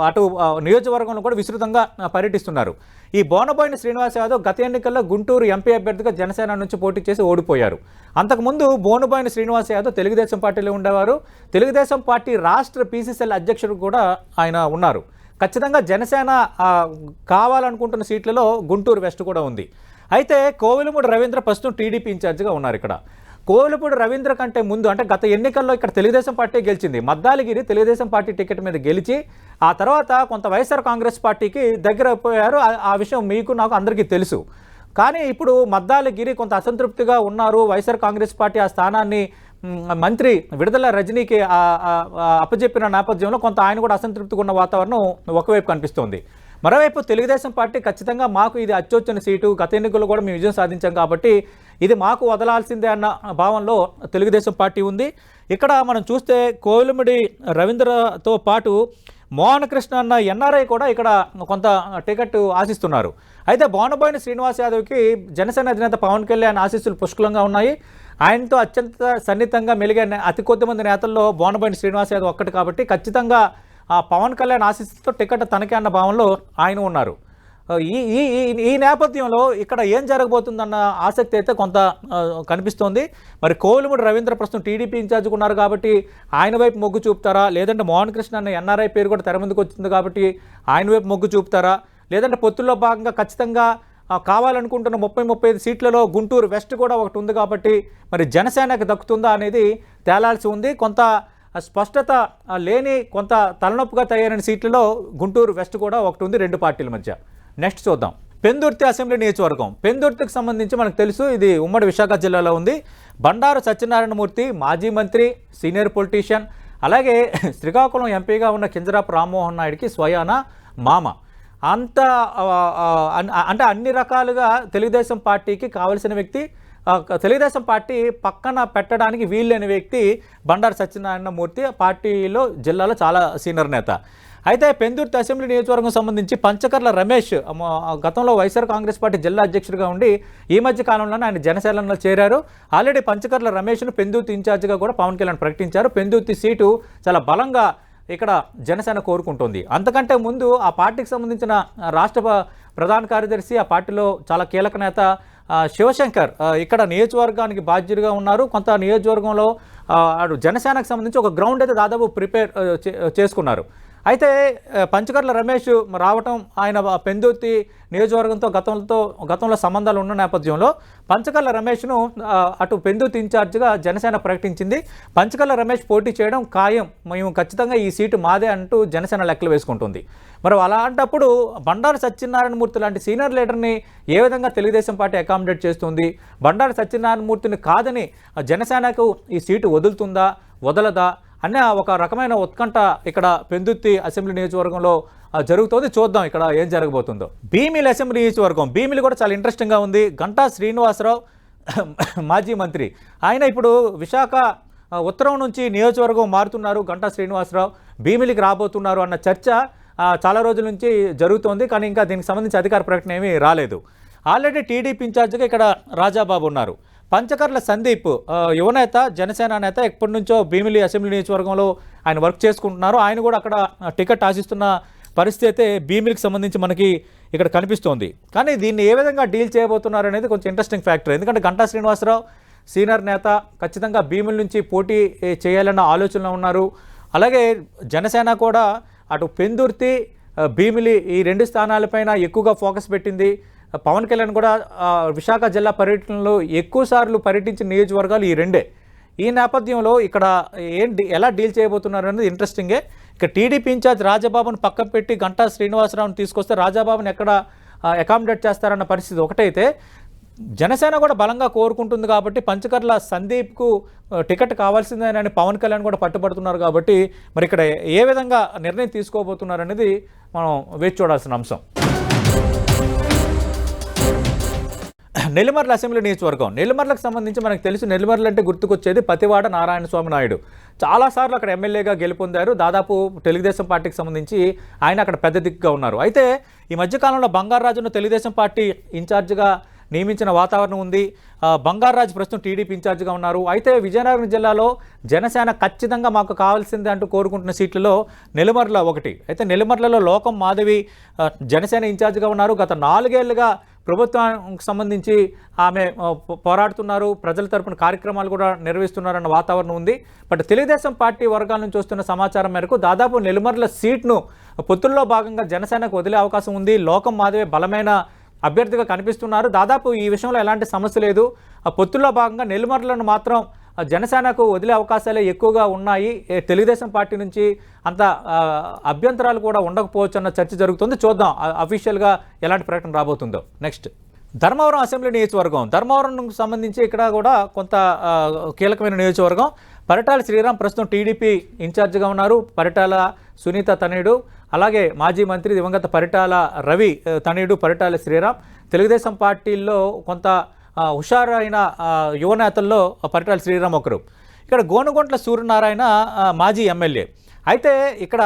అటు నియోజకవర్గంలో కూడా విస్తృతంగా పర్యటిస్తున్నారు. ఈ బోనబోయిన శ్రీనివాస్ యాదవ్ గత ఎన్నికల్లో గుంటూరు ఎంపీ అభ్యర్థిగా జనసేన నుంచి పోటీ చేసి ఓడిపోయారు. అంతకుముందు బోనబోయిన శ్రీనివాస్ యాదవ్ తెలుగుదేశం పార్టీలో ఉండేవారు. తెలుగుదేశం పార్టీ రాష్ట్ర పీసీసీఎల్ అధ్యక్షుడు కూడా ఆయన ఉన్నారు. ఖచ్చితంగా జనసేన కావాలనుకుంటున్న సీట్లలో గుంటూరు వెస్ట్ కూడా ఉంది. అయితే కోవిలమూడి రవీంద్ర ప్రస్తుతం టీడీపీ ఇన్ఛార్జిగా ఉన్నారు. ఇక్కడ కోవిలమూడి రవీంద్ర కంటే ముందు, అంటే గత ఎన్నికల్లో ఇక్కడ తెలుగుదేశం పార్టీ గెలిచింది. మద్దాలిగిరి తెలుగుదేశం పార్టీ టికెట్ మీద గెలిచి ఆ తర్వాత కొంత వైఎస్ఆర్ కాంగ్రెస్ పార్టీకి దగ్గర అయిపోయారు. ఆ విషయం మీకు నాకు అందరికీ తెలుసు. కానీ ఇప్పుడు మద్దాలిగిరి కొంత అసంతృప్తిగా ఉన్నారు. వైఎస్ఆర్ కాంగ్రెస్ పార్టీ ఆ స్థానాన్ని మంత్రి విడుదల రజనీకి అప్పచెప్పిన నేపథ్యంలో కొంత ఆయన కూడా అసంతృప్తిగా ఉన్న వాతావరణం ఒకవైపు కనిపిస్తోంది. మరోవైపు తెలుగుదేశం పార్టీ ఖచ్చితంగా మాకు ఇది అచ్చొచ్చిన సీటు, గత ఎన్నికల్లో కూడా మేము విజయం సాధించాం కాబట్టి ఇది మాకు వదలాల్సిందే అన్న భావంలో తెలుగుదేశం పార్టీ ఉంది. ఇక్కడ మనం చూస్తే కోవిలమిడి రవీంద్రతో పాటు మోహన కృష్ణ అన్న ఎన్ఆర్ఐ కూడా ఇక్కడ కొంత టికెట్ ఆశిస్తున్నారు. అయితే బోనబోయిన శ్రీనివాస్ యాదవ్కి జనసేన అధినేత పవన్ కళ్యాణ్ ఆశీస్సులు పుష్కలంగా ఉన్నాయి. ఆయనతో అత్యంత సన్నిహితంగా మెలిగే అతి కొద్ది మంది నేతల్లో బోనబోయిన శ్రీనివాస్ యాదవ్ ఒక్కటి కాబట్టి ఖచ్చితంగా ఆ పవన్ కళ్యాణ్ ఆశీస్సులతో టికెట్ తనకే అన్న భావంలో ఆయన ఉన్నారు. ఈ నేపథ్యంలో ఇక్కడ ఏం జరగబోతుందన్న ఆసక్తి అయితే కొంత కనిపిస్తోంది. మరి కోవిలమూడి రవీంద్ర ప్రస్తుతం టీడీపీ ఇన్ఛార్జ్గా ఉన్నారు కాబట్టి ఆయన వైపు మొగ్గు చూపుతారా, లేదంటే మోహన్ కృష్ణ అన్న ఎన్ఆర్ఐ పేరు కూడా తెర ముందుకు వచ్చింది కాబట్టి ఆయన వైపు మొగ్గు చూపుతారా, లేదంటే పొత్తుల్లో భాగంగా ఖచ్చితంగా కావాలనుకుంటున్న 30-35 సీట్లలో గుంటూరు వెస్ట్ కూడా ఒకటి ఉంది కాబట్టి మరి జనసేనకు దక్కుతుందా అనేది తేలాల్సి ఉంది. కొంత స్పష్టత లేని, కొంత తలనొప్పిగా తయారైన సీట్లలో గుంటూరు వెస్ట్ కూడా ఒకటి ఉంది రెండు పార్టీల మధ్య. నెక్స్ట్ చూద్దాం. పెందుర్తి అసెంబ్లీ నియోజకవర్గం. పెందుర్తికి సంబంధించి మనకు తెలుసు, ఇది ఉమ్మడి విశాఖ జిల్లాలో ఉంది. బండారు సత్యనారాయణమూర్తి మాజీ మంత్రి, సీనియర్ పొలిటీషియన్, అలాగే శ్రీకాకుళం ఎంపీగా ఉన్న కింజరాపు రామ్మోహన్ నాయుడికి స్వయాన మామ. అంత అంటే అన్ని రకాలుగా తెలుగుదేశం పార్టీకి కావలసిన వ్యక్తి, తెలుగుదేశం పార్టీ పక్కన పెట్టడానికి వీల్లేని వ్యక్తి బండారు సత్యనారాయణమూర్తి, పార్టీలో జిల్లాలో చాలా సీనియర్ నేత. అయితే పెందుర్తి అసెంబ్లీ నియోజకవర్గం సంబంధించి పంచకర్ల రమేష్ గతంలో వైఎస్ఆర్ కాంగ్రెస్ పార్టీ జిల్లా అధ్యక్షుడిగా ఉండి ఈ మధ్య కాలంలోనే ఆయన జనసేనలో చేరారు. ఆల్రెడీ పంచకర్ల రమేష్ను పెందుర్తి ఇన్ఛార్జిగా కూడా పవన్ కళ్యాణ్ ప్రకటించారు. పెందుర్తి సీటు చాలా బలంగా ఇక్కడ జనసేన కోరుకుంటుంది. అంతకంటే ముందు ఆ పార్టీకి సంబంధించిన రాష్ట్ర ప్రధాన కార్యదర్శి, ఆ పార్టీలో చాలా కీలక నేత శివశంకర్ ఇక్కడ నియోజకవర్గానికి బాధ్యుడిగా ఉన్నారు. కొంత నియోజకవర్గంలో జనసేనకు సంబంధించి ఒక గ్రౌండ్ అయితే దాదాపు ప్రిపేర్ చేసుకున్నారు. అయితే పంచకర్ల రమేష్ రావటం, ఆయన పెందుర్తి నియోజకవర్గంతో గతంలో సంబంధాలు ఉన్న నేపథ్యంలో పంచకర్ల రమేష్ను అటు పెందుర్తి ఇన్ఛార్జిగా జనసేన ప్రకటించింది. పంచకర్ల రమేష్ పోటీ చేయడం ఖాయం, మేము ఖచ్చితంగా ఈ సీటు మాదే అంటూ జనసేన లెక్కలు వేసుకుంటుంది. మరి అలాంటప్పుడు బండారు సత్యనారాయణమూర్తి లాంటి సీనియర్ లీడర్ని ఏ విధంగా తెలుగుదేశం పార్టీ అకామిడేట్ చేస్తుంది? బండారు సత్యనారాయణమూర్తిని కాదని జనసేనకు ఈ సీటు వదులుతుందా వదలదా అనే ఒక రకమైన ఉత్కంఠ ఇక్కడ పెందుర్తి అసెంబ్లీ నియోజకవర్గంలో జరుగుతుంది. చూద్దాం ఇక్కడ ఏం జరగబోతుందో. భీమిలి అసెంబ్లీ నియోజకవర్గం, భీమిలి కూడా చాలా ఇంట్రెస్టింగ్గా ఉంది. గంటా శ్రీనివాసరావు మాజీ మంత్రి, ఆయన ఇప్పుడు విశాఖ ఉత్తరం నుంచి నియోజకవర్గం మారుతున్నారు. గంటా శ్రీనివాసరావు భీమిలికి రాబోతున్నారు అన్న చర్చ చాలా రోజుల నుంచి జరుగుతోంది. కానీ ఇంకా దీనికి సంబంధించి అధికార ప్రకటన ఏమీ రాలేదు. ఆల్రెడీ టీడీపీ ఇన్ఛార్జిగా ఇక్కడ రాజాబాబు ఉన్నారు. పంచకర్ల సందీప్ యువనేత, జనసేన నేత, ఎప్పటి నుంచో భీమిలి అసెంబ్లీ నియోజకవర్గంలో ఆయన వర్క్ చేసుకుంటున్నారు. ఆయన కూడా అక్కడ టికెట్ ఆశిస్తున్న పరిస్థితి అయితే భీమిలికి సంబంధించి మనకి ఇక్కడ కనిపిస్తోంది. కానీ దీన్ని ఏ విధంగా డీల్ చేయబోతున్నారు అనేది కొంచెం ఇంట్రెస్టింగ్ ఫ్యాక్టర్. ఎందుకంటే గంటా శ్రీనివాసరావు సీనియర్ నేత, ఖచ్చితంగా భీమిలి నుంచి పోటీ చేయాలన్న ఆలోచనలో ఉన్నారు. అలాగే జనసేన కూడా అటు పెందుర్తి, భీమిలి ఈ రెండు స్థానాలపైన ఎక్కువగా ఫోకస్ పెట్టింది. పవన్ కళ్యాణ్ కూడా విశాఖ జిల్లా పర్యటనలో ఎక్కువ సార్లు పర్యటించిన నియోజకవర్గాలు ఈ రెండే. ఈ నేపథ్యంలో ఇక్కడ ఎలా డీల్ చేయబోతున్నారు అనేది ఇంట్రెస్టింగే. ఇక టీడీపీ ఇన్ఛార్జ్ రాజాబాబును పక్కన పెట్టి గంటా శ్రీనివాసరావుని తీసుకొస్తే రాజాబాబుని ఎక్కడ అకామిడేట్ చేస్తారన్న పరిస్థితి ఒకటైతే, జనసేన కూడా బలంగా కోరుకుంటుంది కాబట్టి పంచకర్ల సందీప్కు టికెట్ కావాల్సిందేనని పవన్ కళ్యాణ్ కూడా పట్టుబడుతున్నారు. కాబట్టి మరి ఇక్కడ ఏ విధంగా నిర్ణయం తీసుకోబోతున్నారు అనేది మనం వేచి చూడాల్సిన అంశం. నెల్లిమర్ల అసెంబ్లీ నియోజకవర్గం, నెల్లిమర్లకు సంబంధించి మనకు తెలుసు, నెల్లిమర్లు అంటే గుర్తుకొచ్చేది పతివాడ నారాయణ స్వామి నాయుడు. చాలాసార్లు అక్కడ ఎమ్మెల్యేగా గెలుపొందారు. దాదాపు తెలుగుదేశం పార్టీకి సంబంధించి ఆయన అక్కడ పెద్ద దిక్కుగా ఉన్నారు. అయితే ఈ మధ్యకాలంలో బంగారాజును తెలుగుదేశం పార్టీ ఇన్ఛార్జిగా నియమించిన వాతావరణం ఉంది. బంగారాజు ప్రస్తుతం టీడీపీ ఇన్ఛార్జిగా ఉన్నారు. అయితే విజయనగరం జిల్లాలో జనసేన ఖచ్చితంగా మాకు కావాల్సిందే అంటూ కోరుకుంటున్న సీట్లలో నెల్లిమర్ల ఒకటి. అయితే నెల్లిమర్లలో లోకం మాధవి జనసేన ఇన్ఛార్జిగా ఉన్నారు. గత 4 ఏళ్లుగా ప్రభుత్వానికి సంబంధించి ఆమె పోరాడుతున్నారు, ప్రజల తరపున కార్యక్రమాలు కూడా నిర్వహిస్తున్నారన్న వాతావరణం ఉంది. బట్ తెలుగుదేశం పార్టీ వర్గాల నుంచి వస్తున్న సమాచారం మేరకు దాదాపు నెల్లిమర్ల సీట్ను పొత్తుల్లో భాగంగా జనసేనకు వదిలే అవకాశం ఉంది. లోకం మాధవే బలమైన అభ్యర్థిగా కనిపిస్తున్నారు. దాదాపు ఈ విషయంలో ఎలాంటి సమస్య లేదు. పొత్తుల్లో భాగంగా నెల్లిమర్లను మాత్రం జనసేనకు వదిలే అవకాశాలే ఎక్కువగా ఉన్నాయి. తెలుగుదేశం పార్టీ నుంచి అంత అభ్యంతరాలు కూడా ఉండకపోవచ్చు అన్న చర్చ జరుగుతుంది. చూద్దాం అఫీషియల్గా ఎలాంటి ప్రకటన రాబోతుందో. నెక్స్ట్ ధర్మవరం అసెంబ్లీ నియోజకవర్గం, ధర్మవరంకు సంబంధించి ఇక్కడ కూడా కొంత కీలకమైన నియోజకవర్గం. పరిటాల శ్రీరామ్ ప్రస్తుతం టీడీపీ ఇన్ఛార్జిగా ఉన్నారు. పరిటాల సునీత తనయుడు, అలాగే మాజీ మంత్రి దివంగత పరిటాల రవి తనయుడు పరిటాల శ్రీరామ్. తెలుగుదేశం పార్టీల్లో కొంత హుషారైన యువనేతల్లో పరిటాల శ్రీరామ్ ఒకరు. ఇక్కడ గోనుగుంట్ల సూర్యనారాయణ మాజీ ఎమ్మెల్యే. అయితే ఇక్కడ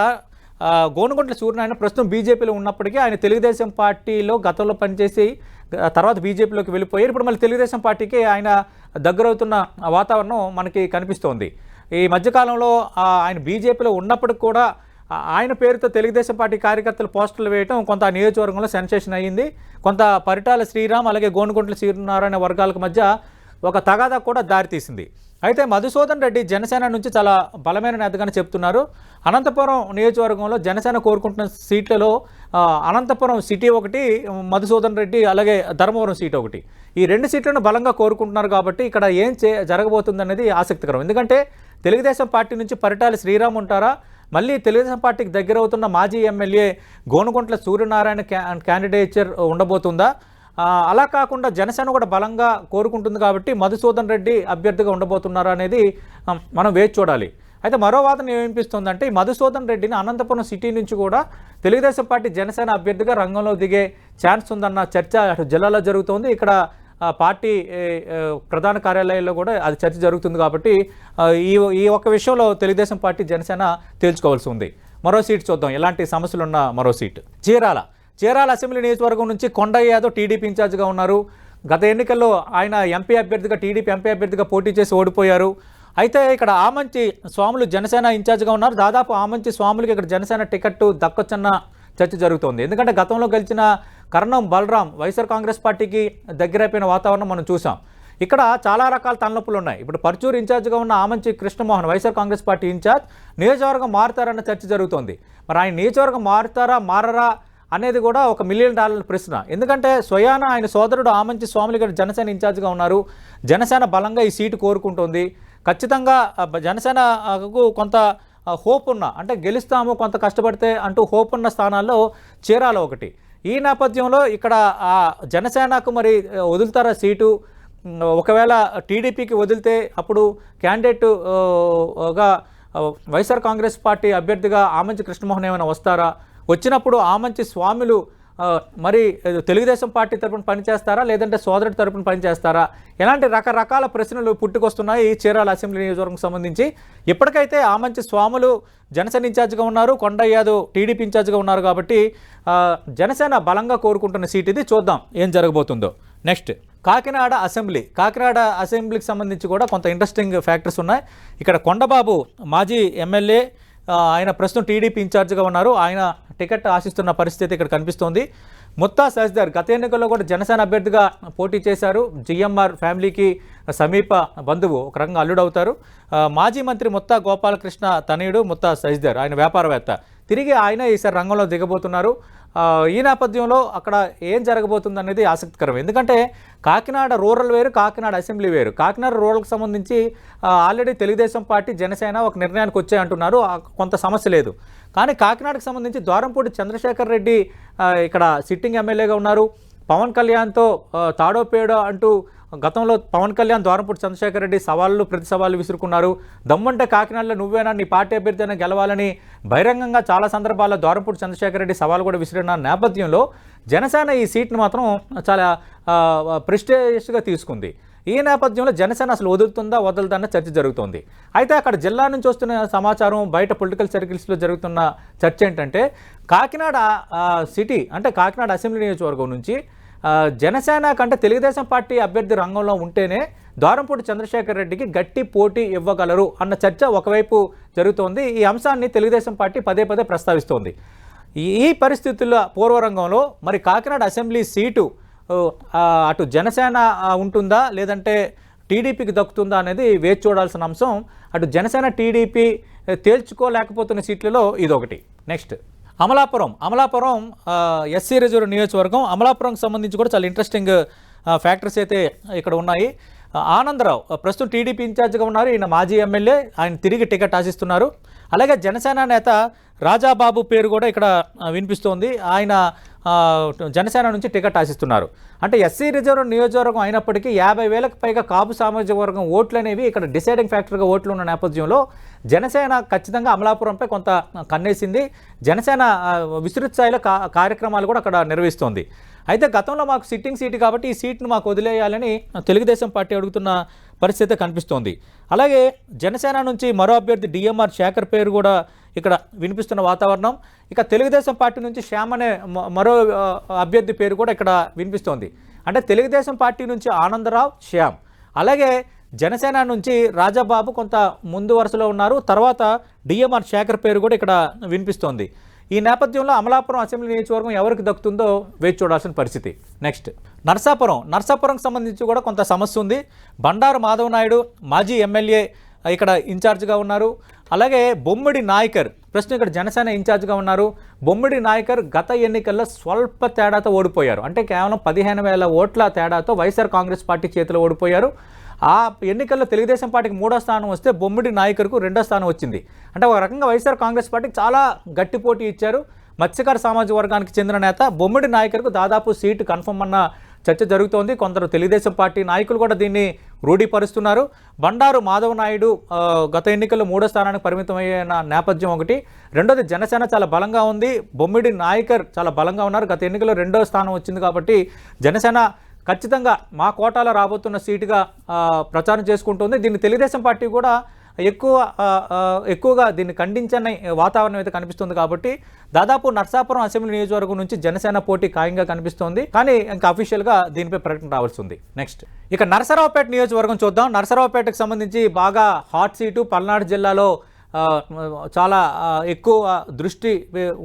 గోనుగుంట్ల సూర్యనారాయణ ప్రస్తుతం బీజేపీలో ఉన్నప్పటికీ ఆయన తెలుగుదేశం పార్టీలో గతంలో పనిచేసి తర్వాత బీజేపీలోకి వెళ్ళిపోయారు. ఇప్పుడు మళ్ళీ తెలుగుదేశం పార్టీకి ఆయన దగ్గరవుతున్న వాతావరణం మనకి కనిపిస్తోంది. ఈ మధ్యకాలంలో ఆయన బీజేపీలో ఉన్నప్పటికి కూడా ఆయన పేరుతో తెలుగుదేశం పార్టీ కార్యకర్తలు పోస్టర్లు వేయటం కొంత నియోజకవర్గంలో సెన్సేషన్ అయ్యింది. కొంత పరిటాల శ్రీరామ్ అలాగే గోనుగుంట్ల సూర్యనారాయణ వర్గాలకు మధ్య ఒక తగాదా కూడా దారితీసింది. అయితే మధుసూదన్ రెడ్డి జనసేన నుంచి చాలా బలమైన నేతగానే చెప్తున్నారు. అనంతపురం నియోజకవర్గంలో జనసేన కోరుకుంటున్న సీట్లలో అనంతపురం సిటీ ఒకటి, మధుసూదన్ రెడ్డి అలాగే ధర్మవరం సీట్ ఒకటి. ఈ 2 సీట్లను బలంగా కోరుకుంటున్నారు. కాబట్టి ఇక్కడ ఏం జరగబోతుంది అనేది ఆసక్తికరం. ఎందుకంటే తెలుగుదేశం పార్టీ నుంచి పరిటాల శ్రీరామ్ ఉంటారా, మళ్ళీ తెలుగుదేశం పార్టీకి దగ్గర అవుతున్న మాజీ ఎమ్మెల్యే గోనుగుంట్ల సూర్యనారాయణ క్యాండిడేచర్ ఉండబోతుందా? అలా కాకుండా జనసేన కూడా బలంగా కోరుకుంటుంది కాబట్టి మధుసూదన్ రెడ్డి అభ్యర్థిగా ఉండబోతున్నారా అనేది మనం వేచి చూడాలి. అయితే మరో వాదన ఏమనిపిస్తుందంటే ఈ మధుసూదన్ రెడ్డిని అనంతపురం సిటీ నుంచి కూడా తెలుగుదేశం పార్టీ జనసేన అభ్యర్థిగా రంగంలో దిగే ఛాన్స్ ఉందన్న చర్చ అటు జిల్లాలో జరుగుతోంది. ఇక్కడ పార్టీ ప్రధాన కార్యాలయాల్లో కూడా అది చర్చ జరుగుతుంది. కాబట్టి ఈ ఒక్క విషయంలో తెలుగుదేశం పార్టీ జనసేన తేల్చుకోవాల్సి ఉంది. మరో సీట్ చూద్దాం, ఎలాంటి సమస్యలున్న మరో సీటు చీరాల అసెంబ్లీ నియోజకవర్గం నుంచి కొండయ్య యాదవ్ టీడీపీ ఇన్ఛార్జ్గా ఉన్నారు. గత ఎన్నికల్లో ఆయన ఎంపీ అభ్యర్థిగా టీడీపీ ఎంపీ అభ్యర్థిగా పోటీ చేసి ఓడిపోయారు. అయితే ఇక్కడ ఆమంచి స్వాములు జనసేన ఇన్ఛార్జ్గా ఉన్నారు. దాదాపు ఆమంచి స్వాములకి ఇక్కడ జనసేన టికెట్ దక్కొచ్చన్న చర్చ జరుగుతోంది. ఎందుకంటే గతంలో గెలిచిన కరణం బలరాం వైఎస్ఆర్ కాంగ్రెస్ పార్టీకి దగ్గరైపోయిన వాతావరణం మనం చూసాం. ఇక్కడ చాలా రకాల తలనొప్పులు ఉన్నాయి. ఇప్పుడు పర్చూరు ఇన్ఛార్జ్గా ఉన్న ఆమంచి కృష్ణమోహన్ వైఎస్ఆర్ కాంగ్రెస్ పార్టీ ఇన్ఛార్జ్ నియోజకవర్గం మారుతారన్న చర్చ జరుగుతోంది. మరి ఆయన నియోజకవర్గం మారుతారా మారరా అనేది కూడా ఒక $1 మిలియన్ ప్రశ్న. ఎందుకంటే స్వయాన ఆయన సోదరుడు ఆమంచి స్వాములు గారు జనసేన ఇన్ఛార్జ్గా ఉన్నారు. జనసేన బలంగా ఈ సీటు కోరుకుంటోంది. ఖచ్చితంగా జనసేనకు కొంత హోప్ ఉన్న, అంటే గెలుస్తాము కొంత కష్టపడితే అంటూ హోప్ ఉన్న స్థానాల్లో చీరాల ఒకటి. ఈ నేపథ్యంలో ఇక్కడ జనసేనకు మరి వదులుతారా సీటు? ఒకవేళ టీడీపీకి వదిలితే అప్పుడు క్యాండిడేట్గా వైఎస్ఆర్ కాంగ్రెస్ పార్టీ అభ్యర్థిగా ఆమంచి కృష్ణమోహన్ ఏమైనా వస్తారా? వచ్చినప్పుడు ఆమంచి స్వాములు మరి తెలుగుదేశం పార్టీ తరపున పనిచేస్తారా, లేదంటే సోదరుడి తరపున పనిచేస్తారా? ఎలాంటి రకరకాల ప్రశ్నలు పుట్టుకొస్తున్నాయి చీరాల అసెంబ్లీ నియోజకవర్గం సంబంధించి. ఇప్పటికైతే ఆమంచి స్వాములు జనసేన ఇన్ఛార్జ్గా ఉన్నారు, కొండయ్య యాదవ్ టీడీపీ ఇన్ఛార్జ్గా ఉన్నారు. కాబట్టి జనసేన బలంగా కోరుకుంటున్న సీట్ ఇది. చూద్దాం ఏం జరగబోతుందో. నెక్స్ట్ కాకినాడ అసెంబ్లీకి సంబంధించి కూడా కొంత ఇంట్రెస్టింగ్ ఫ్యాక్టర్స్ ఉన్నాయి. ఇక్కడ కొండబాబు మాజీ ఎమ్మెల్యే, ఆయన ప్రస్తుతం టీడీపీ ఇన్ఛార్జ్గా ఉన్నారు. ఆయన టికెట్ ఆశిస్తున్న పరిస్థితి ఇక్కడ కనిపిస్తోంది. ముత్తా సజ్దార్ గత ఎన్నికల్లో కూడా జనసేన అభ్యర్థిగా పోటీ చేశారు. జిఎంఆర్ ఫ్యామిలీకి సమీప బంధువు, ఒక రకంగా అల్లుడవుతారు. మాజీ మంత్రి ముత్తా గోపాలకృష్ణ తనయుడు ముత్తా సజ్దార్, ఆయన వ్యాపారవేత్త. తిరిగి ఆయన ఈసారి రంగంలో దిగబోతున్నారు. ఈ నేపథ్యంలో అక్కడ ఏం జరగబోతుంది అనేది ఆసక్తికరం. ఎందుకంటే కాకినాడ రూరల్ వేరు, కాకినాడ అసెంబ్లీ వేరు. కాకినాడ రూరల్కి సంబంధించి ఆల్రెడీ తెలుగుదేశం పార్టీ జనసేన ఒక నిర్ణయానికి వచ్చాయంటున్నారు, కొంత సమస్య లేదు. కానీ కాకినాడకు సంబంధించి ద్వారంపూడి చంద్రశేఖర్ రెడ్డి ఇక్కడ సిట్టింగ్ ఎమ్మెల్యేగా ఉన్నారు. పవన్ కళ్యాణ్తో తాడోపేడో అంటూ గతంలో పవన్ కళ్యాణ్ ద్వారంపూడి చంద్రశేఖర్ రెడ్డి ప్రతి సవాళ్ళు విసురుకున్నారు. దమ్ముంటే కాకినాడలో నువ్వేనా, నీ పార్టీ అభ్యర్థి గెలవాలని బహిరంగంగా చాలా సందర్భాల్లో ద్వారంపూడి చంద్రశేఖర్ రెడ్డి సవాల్ కూడా విసిరిన నేపథ్యంలో జనసేన ఈ సీట్ను మాత్రం చాలా ప్రెస్టీజియస్గా తీసుకుంది. ఈ నేపథ్యంలో జనసేన అసలు వదులుతుందా వదులుతుందా చర్చ జరుగుతోంది. అయితే అక్కడ జిల్లా నుంచి వస్తున్న సమాచారం, బయట పొలిటికల్ సర్కిల్స్లో జరుగుతున్న చర్చ ఏంటంటే కాకినాడ సిటీ, అంటే కాకినాడ అసెంబ్లీ నియోజకవర్గం నుంచి జనసేన కంటే తెలుగుదేశం పార్టీ అభ్యర్థి రంగంలో ఉంటేనే ద్వారంపూడి చంద్రశేఖర్ రెడ్డికి గట్టి పోటీ ఇవ్వగలరు అన్న చర్చ ఒకవైపు జరుగుతోంది. ఈ అంశాన్ని తెలుగుదేశం పార్టీ పదే ప్రస్తావిస్తోంది. ఈ పరిస్థితుల్లో పూర్వరంగంలో మరి కాకినాడ అసెంబ్లీ సీటు అటు జనసేన ఉంటుందా లేదంటే టీడీపీకి దక్కుతుందా అనేది వేచి చూడాల్సిన అంశం. అటు జనసేన టీడీపీ తేల్చుకోలేకపోతున్న సీట్లలో ఇదొకటి. నెక్స్ట్ అమలాపురం ఎస్సీ రిజర్వ్ నియోజకవర్గం. అమలాపురంకి సంబంధించి కూడా చాలా ఇంట్రెస్టింగ్ ఫ్యాక్టర్స్ అయితే ఇక్కడ ఉన్నాయి. ఆనందరావు ప్రస్తుతం టీడీపీ ఇన్ఛార్జ్గా ఉన్నారు. ఈయన మాజీ ఎమ్మెల్యే, ఆయన తిరిగి టికెట్ ఆశిస్తున్నారు. అలాగే జనసేన నేత రాజాబాబు పేరు కూడా ఇక్కడ వినిపిస్తోంది. ఆయన జనసేన నుంచి టికెట్ ఆశిస్తున్నారు. అంటే ఎస్సీ రిజర్వ్ నియోజకవర్గం అయినప్పటికీ 50,000కు పైగా కాపు సామాజిక వర్గం ఓట్లు అనేవి ఇక్కడ డిసైడింగ్ ఫ్యాక్టర్గా ఓట్లు ఉన్న నేపథ్యంలో జనసేన ఖచ్చితంగా అమలాపురంపై కొంత కన్నేసింది. జనసేన విస్తృత స్థాయిలో కార్యక్రమాలు కూడా అక్కడ నిర్వహిస్తోంది. అయితే గతంలో మాకు సిట్టింగ్ సీటు కాబట్టి ఈ సీట్ను మాకు వదిలేయాలని తెలుగుదేశం పార్టీ అడుగుతున్న పరిస్థితి కనిపిస్తోంది. అలాగే జనసేన నుంచి మరో అభ్యర్థి డిఎంఆర్ శేఖర్ పేరు కూడా ఇక్కడ వినిపిస్తున్న వాతావరణం. ఇక తెలుగుదేశం పార్టీ నుంచి శ్యామ్ అనే మరో అభ్యర్థి పేరు కూడా ఇక్కడ వినిపిస్తోంది. అంటే తెలుగుదేశం పార్టీ నుంచి ఆనందరావు, శ్యామ్, అలాగే జనసేన నుంచి రాజాబాబు కొంత ముందు వరుసలో ఉన్నారు. తర్వాత డిఎంఆర్ శేఖర్ పేరు కూడా ఇక్కడ వినిపిస్తోంది. ఈ నేపథ్యంలో అమలాపురం అసెంబ్లీ నియోజకవర్గం ఎవరికి దక్కుతుందో వేచి చూడాల్సిన పరిస్థితి. నెక్స్ట్ నర్సాపురంకి సంబంధించి కూడా కొంత సమస్య ఉంది. బండారు మాధవ్ నాయుడు మాజీ ఎమ్మెల్యే ఇక్కడ ఇన్ఛార్జ్గా ఉన్నారు. అలాగే బొమ్మిడి నాయకర్ ప్రస్తుతం ఇక్కడ జనసేన ఇన్ఛార్జ్గా ఉన్నారు. బొమ్మిడి నాయకర్ గత ఎన్నికల్లో స్వల్ప తేడాతో ఓడిపోయారు. అంటే కేవలం 15,000 ఓట్ల తేడాతో వైఎస్ఆర్ కాంగ్రెస్ పార్టీ చేతిలో ఓడిపోయారు. ఆ ఎన్నికల్లో తెలుగుదేశం పార్టీకి 3వ స్థానం వస్తే బొమ్మిడి నాయకర్కు 2వ స్థానం వచ్చింది. అంటే ఒక రకంగా వైఎస్ఆర్ కాంగ్రెస్ పార్టీకి చాలా గట్టి పోటీ ఇచ్చారు. మత్స్యకార సామాజిక వర్గానికి చెందిన నేత బొమ్మిడి నాయకర్కు దాదాపు సీటు కన్ఫర్మ్ అన్న చర్చ జరుగుతోంది. కొందరు తెలుగుదేశం పార్టీ నాయకులు కూడా దీన్ని రూఢీపరుస్తున్నారు. బండారు మాధవ నాయుడు గత ఎన్నికల్లో 3వ స్థానానికి పరిమితమైన నేపథ్యం ఒకటి. రెండోది జనసేన చాలా బలంగా ఉంది. బొమ్మిడి నాయకర్ చాలా బలంగా ఉన్నారు. గత ఎన్నికల్లో 2వ స్థానం వచ్చింది కాబట్టి జనసేన ఖచ్చితంగా మా కోటాలో రాబోతున్న సీటుగా ప్రచారం చేసుకుంటుంది. దీన్ని తెలుగుదేశం పార్టీ కూడా ఎక్కువగా దీన్ని ఖండించని వాతావరణం అయితే కనిపిస్తుంది. కాబట్టి దాదాపు నర్సాపురం అసెంబ్లీ నియోజకవర్గం నుంచి జనసేన పోటీ ఖాయంగా కనిపిస్తోంది. కానీ ఇంకా అఫీషియల్గా దీనిపై ప్రకటన రావాల్సి ఉంది. నెక్స్ట్ ఇక నరసరావుపేట నియోజకవర్గం చూద్దాం. నరసరావుపేటకు సంబంధించి బాగా హాట్ సీటు, పల్నాడు జిల్లాలో చాలా ఎక్కువ దృష్టి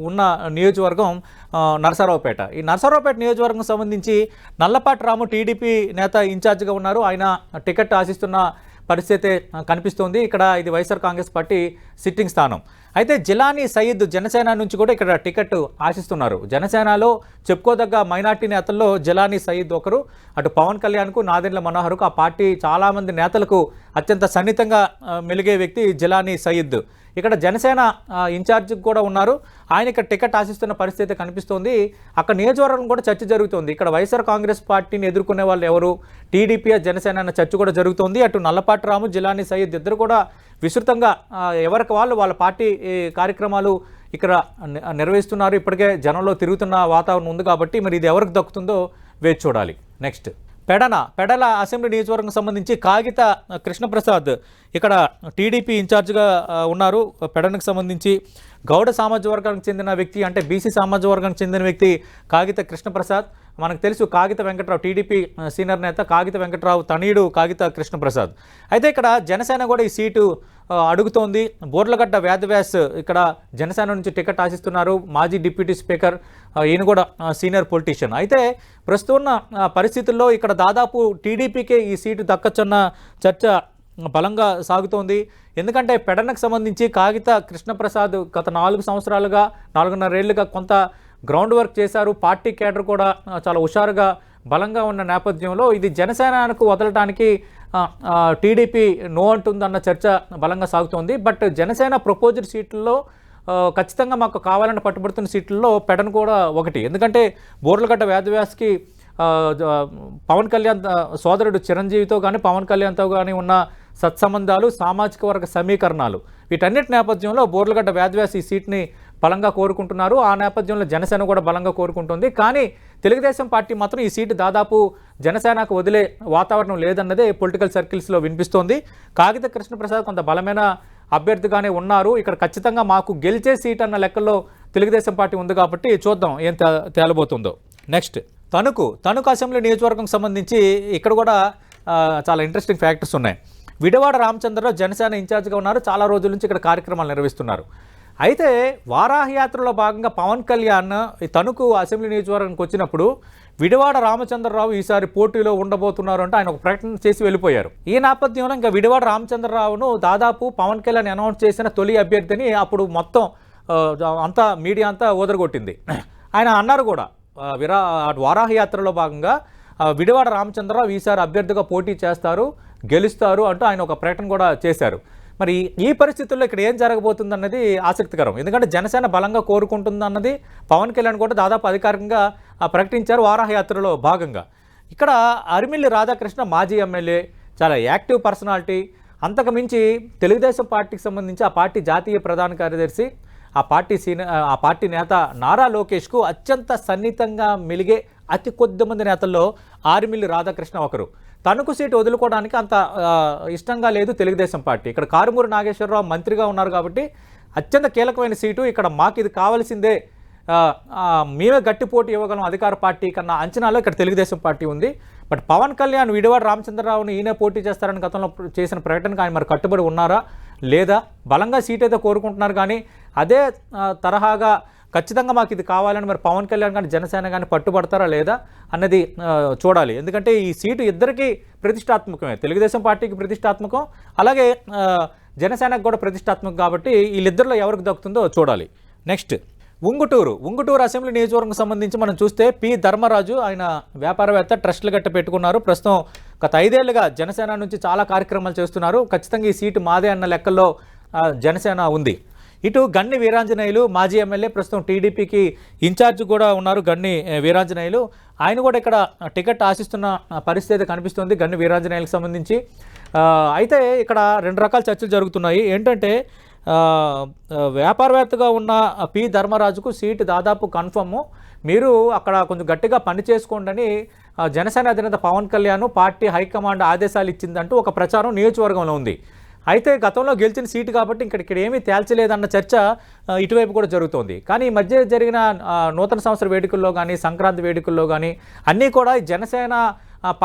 ఉన్న నియోజకవర్గం నరసరావుపేట. ఈ నరసరావుపేట నియోజకవర్గం సంబంధించి నల్లపాటి రాము టీడీపీ నేత ఇన్ఛార్జిగా ఉన్నారు. ఆయన టికెట్ ఆశిస్తున్న పరిస్థితి కనిపిస్తోంది. ఇక్కడ ఇది వైఎస్ఆర్ కాంగ్రెస్ పార్టీ సిట్టింగ్ స్థానం. అయితే జిలానీ సయీద్ జనసేన నుంచి కూడా ఇక్కడ టికెట్ ఆశిస్తున్నారు. జనసేనలో చెప్పుకోదగ్గ మైనార్టీ నేతల్లో జిలానీ సయీద్ ఒకరు. అటు పవన్ కళ్యాణ్కు, నాదెండ్ల మనోహర్కు, ఆ పార్టీ చాలామంది నేతలకు అత్యంత సన్నిహితంగా మెలిగే వ్యక్తి జిలానీ సయీద్. ఇక్కడ జనసేన ఇన్ఛార్జ్ కూడా ఉన్నారు. ఆయన ఇక్కడ టికెట్ ఆశిస్తున్న పరిస్థితి కనిపిస్తోంది. అక్కడ నియోజకవర్గం కూడా చర్చ జరుగుతోంది. ఇక్కడ వైఎస్ఆర్ కాంగ్రెస్ పార్టీని ఎదుర్కొనే వాళ్ళు ఎవరు, టీడీపీ జనసేన అన్న చర్చ కూడా జరుగుతోంది. అటు నల్లపాటి రాము, జిలానీ సయీద్ ఇద్దరు కూడా విస్తృతంగా ఎవరికి వాళ్ళు వాళ్ళ పార్టీ కార్యక్రమాలు ఇక్కడ నిర్వహిస్తున్నారు. ఇప్పటికే జనంలో తిరుగుతున్న వాతావరణం ఉంది కాబట్టి మరి ఇది ఎవరికి దక్కుతుందో వేచి చూడాలి. నెక్స్ట్ పెడల అసెంబ్లీ నియోజకవర్గం సంబంధించి కాగిత కృష్ణప్రసాద్ ఇక్కడ టీడీపీ ఇన్ఛార్జ్గా ఉన్నారు. పెడనకు సంబంధించి గౌడ సామాజిక వర్గానికి చెందిన వ్యక్తి, అంటే బీసీ సామాజిక వర్గానికి చెందిన వ్యక్తి కాగిత కృష్ణప్రసాద్. మనకు తెలుసు కాగిత వెంకట్రావు టీడీపీ సీనియర్ నేత, కాగిత వెంకట్రావు తనయుడు కాగిత కృష్ణప్రసాద్. అయితే ఇక్కడ జనసేన కూడా ఈ సీటు అడుగుతోంది. బోర్లగడ్డ వేదవ్యాస్ ఇక్కడ జనసేన నుంచి టికెట్ ఆశిస్తున్నారు. మాజీ డిప్యూటీ స్పీకర్, ఈయన కూడా సీనియర్ పొలిటీషియన్. అయితే ప్రస్తుతం ఉన్న పరిస్థితుల్లో ఇక్కడ దాదాపు టీడీపీకే ఈ సీటు దక్కచ్చన్న చర్చ బలంగా సాగుతోంది. ఎందుకంటే పెడనకు సంబంధించి కాగిత కృష్ణప్రసాద్ గత 4 సంవత్సరాలుగా 4.5 ఏళ్లుగా కొంత గ్రౌండ్ వర్క్ చేశారు. పార్టీ కేడర్ కూడా చాలా హుషారుగా బలంగా ఉన్న నేపథ్యంలో ఇది జనసేనకు వదలడానికి టీడీపీ నో అంటుందన్న చర్చ బలంగా సాగుతోంది. బట్ జనసేన ప్రపోజ్డ్ సీట్లలో ఖచ్చితంగా మాకు కావాలని పట్టుబడుతున్న సీట్లలో పెడన్ కూడా ఒకటి. ఎందుకంటే బోర్లగడ్డ వేదవ్యాస్కి పవన్ కళ్యాణ్ సోదరుడు చిరంజీవితో కానీ పవన్ కళ్యాణ్తో కానీ ఉన్న సత్సంబంధాలు, సామాజిక వర్గ సమీకరణాలు, వీటన్నిటి నేపథ్యంలో బోర్లగడ్డ వేదవ్యాస్ ఈ సీట్ని బలంగా కోరుకుంటున్నారు. ఆ నేపథ్యంలో జనసేన కూడా బలంగా కోరుకుంటుంది. కానీ తెలుగుదేశం పార్టీ మాత్రం ఈ సీటు దాదాపు జనసేనకు వదిలే వాతావరణం లేదన్నదే పొలిటికల్ సర్కిల్స్లో వినిపిస్తోంది. కాగిత కృష్ణప్రసాద్ కొంత బలమైన అభ్యర్థిగానే ఉన్నారు. ఇక్కడ ఖచ్చితంగా మాకు గెలిచే సీట్ అన్న లెక్కల్లో తెలుగుదేశం పార్టీ ఉంది కాబట్టి చూద్దాం ఏం తేలబోతుందో. నెక్స్ట్ తణుకు అసెంబ్లీ నియోజకవర్గం సంబంధించి ఇక్కడ కూడా చాలా ఇంట్రెస్టింగ్ ఫ్యాక్టర్స్ ఉన్నాయి. విడవాడ రామచంద్రరావు జనసేన ఇన్ఛార్జ్గా ఉన్నారు. చాలా రోజుల నుంచి ఇక్కడ కార్యక్రమాలు నిర్వహిస్తున్నారు. అయితే వారాహయాత్రలో భాగంగా పవన్ కళ్యాణ్ ఈ తణుకు అసెంబ్లీ నియోజకవర్గానికి వచ్చినప్పుడు విడవాడ రామచంద్రరావు ఈసారి పోటీలో ఉండబోతున్నారు అంటే ఆయన ఒక ప్రకటన చేసి వెళ్ళిపోయారు. ఈ నేపథ్యంలో ఇంకా విడవాడ రామచంద్రరావును దాదాపు పవన్ కళ్యాణ్ అనౌన్స్ చేసిన తొలి అభ్యర్థిని అప్పుడు మొత్తం అంతా మీడియా అంతా ఓదరగొట్టింది. ఆయన అన్నారు కూడా వారాహయాత్రలో భాగంగా విడవాడ రామచంద్రరావు ఈసారి అభ్యర్థిగా పోటీ చేస్తారు, గెలుస్తారు అంటూ ఆయన ఒక ప్రకటన కూడా చేశారు. మరి ఈ పరిస్థితుల్లో ఇక్కడ ఏం జరగబోతుందన్నది ఆసక్తికరం. ఎందుకంటే జనసేన బలంగా కోరుకుంటుందన్నది పవన్ కళ్యాణ్ కూడా దాదాపు అధికారికంగా ప్రకటించారు వారాహయాత్రలో భాగంగా. ఇక్కడ అరిమిల్లి రాధాకృష్ణ మాజీ ఎమ్మెల్యే, చాలా యాక్టివ్ పర్సనాలిటీ. అంతకు మించి తెలుగుదేశం పార్టీకి సంబంధించి ఆ పార్టీ జాతీయ ప్రధాన కార్యదర్శి, ఆ పార్టీ నేత నారా లోకేష్కు అత్యంత సన్నిహితంగా మెలిగే అతి కొద్ది మంది నేతల్లో ఆరిమిల్లి రాధాకృష్ణ ఒకరు. తణుకు సీటు వదులుకోవడానికి అంత ఇష్టంగా లేదు తెలుగుదేశం పార్టీ. ఇక్కడ కారుమూరి నాగేశ్వరరావు మంత్రిగా ఉన్నారు కాబట్టి అత్యంత కీలకమైన సీటు, ఇక్కడ మాకు ఇది కావాల్సిందే, మేమే గట్టి పోటీ ఇవ్వగలం అధికార పార్టీ కన్నా అంచనాలో ఇక్కడ తెలుగుదేశం పార్టీ ఉంది. బట్ పవన్ కళ్యాణ్ విడవాడ రామచంద్రరావుని ఈయనే పోటీ చేస్తారని గతంలో చేసిన ప్రకటనకు ఆయన మరి కట్టుబడి ఉన్నారా లేదా? బలంగా సీట్ అయితే కోరుకుంటున్నారు కానీ అదే తరహాగా ఖచ్చితంగా మాకు ఇది కావాలని మరి పవన్ కళ్యాణ్ కానీ జనసేన కానీ పట్టుబడతారా లేదా అన్నది చూడాలి. ఎందుకంటే ఈ సీటు ఇద్దరికీ ప్రతిష్టాత్మకమే, తెలుగుదేశం పార్టీకి ప్రతిష్టాత్మకం, అలాగే జనసేనకు కూడా ప్రతిష్టాత్మకం. కాబట్టి వీళ్ళిద్దరిలో ఎవరికి దక్కుతుందో చూడాలి. నెక్స్ట్ ఉంగుటూరు అసెంబ్లీ నియోజకవర్గం సంబంధించి మనం చూస్తే పి ధర్మరాజు, ఆయన వ్యాపారవేత్త, ట్రస్టులు గట్ట పెట్టుకున్నారు. ప్రస్తుతం గత 5 ఏళ్లుగా జనసేన నుంచి చాలా కార్యక్రమాలు చేస్తున్నారు. ఖచ్చితంగా ఈ సీటు మాదే అన్న లెక్కల్లో జనసేన ఉంది. ఇటు గన్ని వీరాంజనేయులు మాజీ ఎమ్మెల్యే, ప్రస్తుతం టీడీపీకి ఇన్ఛార్జ్ కూడా ఉన్నారు గన్ని వీరాంజనేయులు. ఆయన కూడా ఇక్కడ టికెట్ ఆశిస్తున్న పరిస్థితి కనిపిస్తుంది గన్ని వీరాంజనేయులకు సంబంధించి. అయితే ఇక్కడ రెండు రకాల చర్చలు జరుగుతున్నాయి. ఏంటంటే వ్యాపారవేత్తగా ఉన్న పి ధర్మరాజుకు సీటు దాదాపు కన్ఫర్ము, మీరు అక్కడ కొంచెం గట్టిగా పని చేసుకోండి జనసేన అధినేత పవన్ కళ్యాణ్ పార్టీ హైకమాండ్ ఆదేశాలు ఇచ్చిందంటూ ఒక ప్రచారం నియోజకవర్గంలో ఉంది. అయితే గతంలో గెలిచిన సీటు కాబట్టి ఇక్కడ ఏమీ తేల్చలేదన్న చర్చ ఇటువైపు కూడా జరుగుతోంది. కానీ ఈ మధ్య జరిగిన నూతన సంవత్సర వేడుకల్లో కానీ, సంక్రాంతి వేడుకల్లో కానీ అన్నీ కూడా జనసేన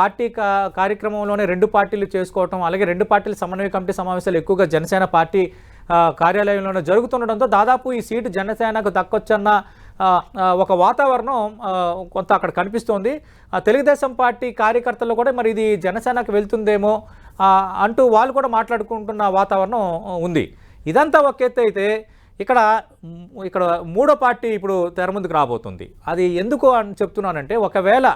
పార్టీ కార్యక్రమంలోనే రెండు పార్టీలు చేసుకోవటం, అలాగే రెండు పార్టీల సమన్వయ కమిటీ సమావేశాలు ఎక్కువగా జనసేన పార్టీ కార్యాలయంలోనే జరుగుతుండడంతో దాదాపు ఈ సీటు జనసేనకు దక్కొచ్చన్న ఒక వాతావరణం కొంత అక్కడ కనిపిస్తోంది. తెలుగుదేశం పార్టీ కార్యకర్తలు కూడా మరి ఇది జనసేనకు వెళ్తుందేమో అంటూ వాళ్ళు కూడా మాట్లాడుకుంటున్న వాతావరణం ఉంది. ఇదంతా ఒక ఎత్తు అయితే ఇక్కడ మూడో పార్టీ ఇప్పుడు తెర ముందుకు రాబోతుంది. అది ఎందుకు అని చెప్తున్నానంటే, ఒకవేళ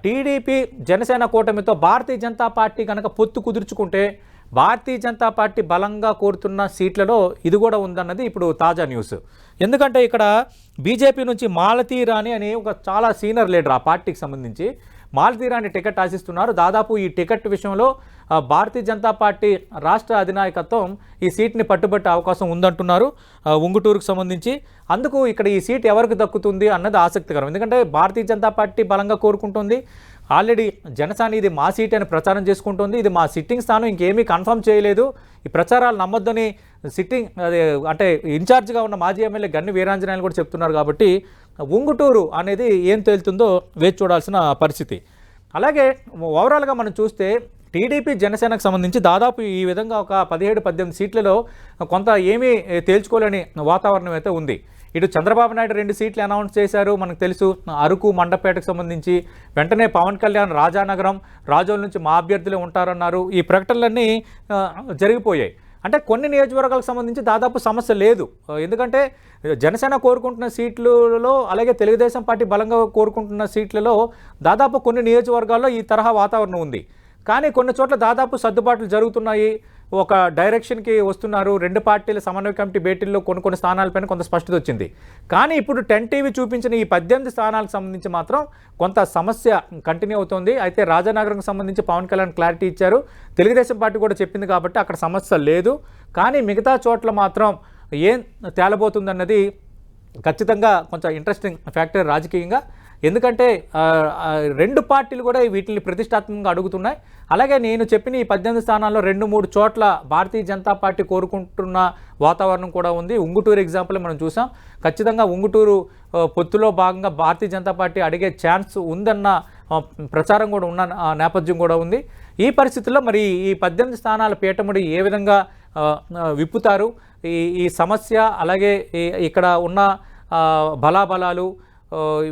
టీడీపీ జనసేన కూటమితో భారతీయ జనతా పార్టీ కనుక పొత్తు కుదుర్చుకుంటే భారతీయ జనతా పార్టీ బలంగా కోరుతున్న సీట్లలో ఇది కూడా ఉందన్నది ఇప్పుడు తాజా న్యూస్. ఎందుకంటే ఇక్కడ బీజేపీ నుంచి మాలతీ రాణి అని ఒక చాలా సీనియర్ లీడర్ ఆ పార్టీకి సంబంధించి మాలతీ రాణి టికెట్ ఆశిస్తున్నారు. దాదాపు ఈ టికెట్ విషయంలో భారతీయ జనతా పార్టీ రాష్ట్ర అధినాయకత్వం ఈ సీట్ని పట్టుబట్టే అవకాశం ఉందంటున్నారు ఉంగుటూరుకు సంబంధించి. అందుకు ఇక్కడ ఈ సీట్ ఎవరికి దక్కుతుంది అన్నది ఆసక్తికరం. ఎందుకంటే భారతీయ జనతా పార్టీ బలంగా కోరుకుంటుంది, ఆల్రెడీ జనసేన ఇది మా సీట్ అని ప్రచారం చేసుకుంటుంది, ఇది మా సిట్టింగ్ స్థానం, ఇంకేమీ కన్ఫర్మ్ చేయలేదు, ఈ ప్రచారాలు నమ్మొద్దని సిట్టింగ్ అంటే ఇన్ఛార్జ్గా ఉన్న మాజీ ఎమ్మెల్యే గన్ని వీరాంజనేయులు కూడా చెప్తున్నారు. కాబట్టి ఉంగుటూరు అనేది ఏం తేలుతుందో వేచి చూడాల్సిన పరిస్థితి. అలాగే ఓవరాల్గా మనం చూస్తే టీడీపీ జనసేనకు సంబంధించి దాదాపు ఈ విధంగా ఒక 17-18 సీట్లలో కొంత ఏమీ తేల్చుకోలేని వాతావరణం అయితే ఉంది. ఇటు చంద్రబాబు నాయుడు 2 సీట్లు అనౌన్స్ చేశారు, మనకు తెలుసు. అరకు, మండపేటకు సంబంధించి వెంటనే పవన్ కళ్యాణ్ రాజానగరం, రాజోల నుంచి మా అభ్యర్థులే ఉంటారన్నారు. ఈ ప్రకటనలన్నీ జరిగిపోయాయి. అంటే కొన్ని నియోజకవర్గాలకు సంబంధించి దాదాపు సమస్య లేదు. ఎందుకంటే జనసేన కోరుకుంటున్న సీట్లలో, అలాగే తెలుగుదేశం పార్టీ బలంగా కోరుకుంటున్న సీట్లలో దాదాపు కొన్ని నియోజకవర్గాల్లో ఈ తరహా వాతావరణం ఉంది. కానీ కొన్ని చోట్ల దాదాపు సర్దుబాట్లు జరుగుతున్నాయి, ఒక డైరెక్షన్కి వస్తున్నారు. రెండు పార్టీల సమన్వయ కమిటీ భేటీల్లో కొన్ని స్థానాలపైన కొంత స్పష్టత వచ్చింది. కానీ ఇప్పుడు 10 టీవీ చూపించిన ఈ 18 స్థానాలకు సంబంధించి మాత్రం కొంత సమస్య కంటిన్యూ అవుతోంది. అయితే రాజానగరంకి సంబంధించి పవన్ కళ్యాణ్ క్లారిటీ ఇచ్చారు, తెలుగుదేశం పార్టీ కూడా చెప్పింది కాబట్టి అక్కడ సమస్య లేదు. కానీ మిగతా చోట్ల మాత్రం ఏం తేలబోతుందన్నది ఖచ్చితంగా కొంచెం ఇంట్రెస్టింగ్ ఫ్యాక్టర్ రాజకీయంగా. ఎందుకంటే రెండు పార్టీలు కూడా వీటిని ప్రతిష్టాత్మకంగా అడుగుతున్నాయి. అలాగే నేను చెప్పిన ఈ 18 స్థానాల్లో 2-3 చోట్ల భారతీయ జనతా పార్టీ కోరుకుంటున్న వాతావరణం కూడా ఉంది. ఉంగుటూరు ఎగ్జాంపుల్ మనం చూసాం. ఖచ్చితంగా ఉంగుటూరు పొత్తులో భాగంగా భారతీయ జనతా పార్టీ అడిగే ఛాన్స్ ఉందన్న ప్రచారం కూడా ఉన్న నేపథ్యం కూడా ఉంది. ఈ పరిస్థితుల్లో మరి ఈ 18 స్థానాల పీఠముడి ఏ విధంగా విప్పుతారు, ఈ సమస్య, అలాగే ఇక్కడ ఉన్న బలాబలాలు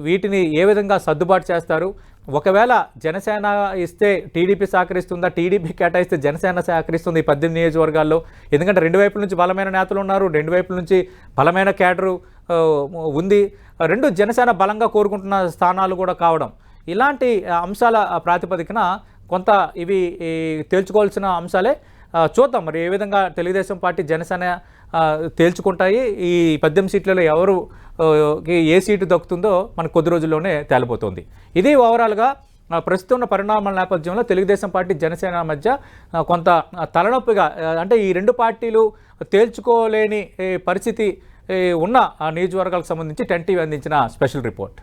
వీటిని ఏ విధంగా సర్దుబాటు చేస్తారు, ఒకవేళ జనసేన ఇస్తే టీడీపీ సహకరిస్తుందా, టీడీపీ కేటాయిస్తే జనసేన సహకరిస్తుంది ఈ 18 నియోజకవర్గాల్లో. ఎందుకంటే రెండు వైపుల నుంచి బలమైన నేతలు ఉన్నారు, రెండు వైపుల నుంచి బలమైన క్యాడరు ఉంది, రెండు జనసేన బలంగా కోరుకుంటున్న స్థానాలు కూడా కావడం, ఇలాంటి అంశాల ప్రాతిపదికన కొంత ఇవి తేల్చుకోవాల్సిన అంశాలే. చూద్దాం మరి ఏ విధంగా తెలుగుదేశం పార్టీ జనసేన తేల్చుకుంటాయి. ఈ 18 సీట్లలో ఎవరుకి ఏ సీటు దక్కుతుందో మనకు కొద్ది రోజుల్లోనే తేలిపోతుంది. ఇది ఓవరాల్గా ప్రస్తుతం ఉన్న పరిణామాల నేపథ్యంలో తెలుగుదేశం పార్టీ జనసేన మధ్య కొంత తలనొప్పిగా, అంటే ఈ రెండు పార్టీలు తేల్చుకోలేని పరిస్థితి ఉన్న నియోజకవర్గాలకు సంబంధించి 10 టీవీ అందించిన స్పెషల్ రిపోర్ట్.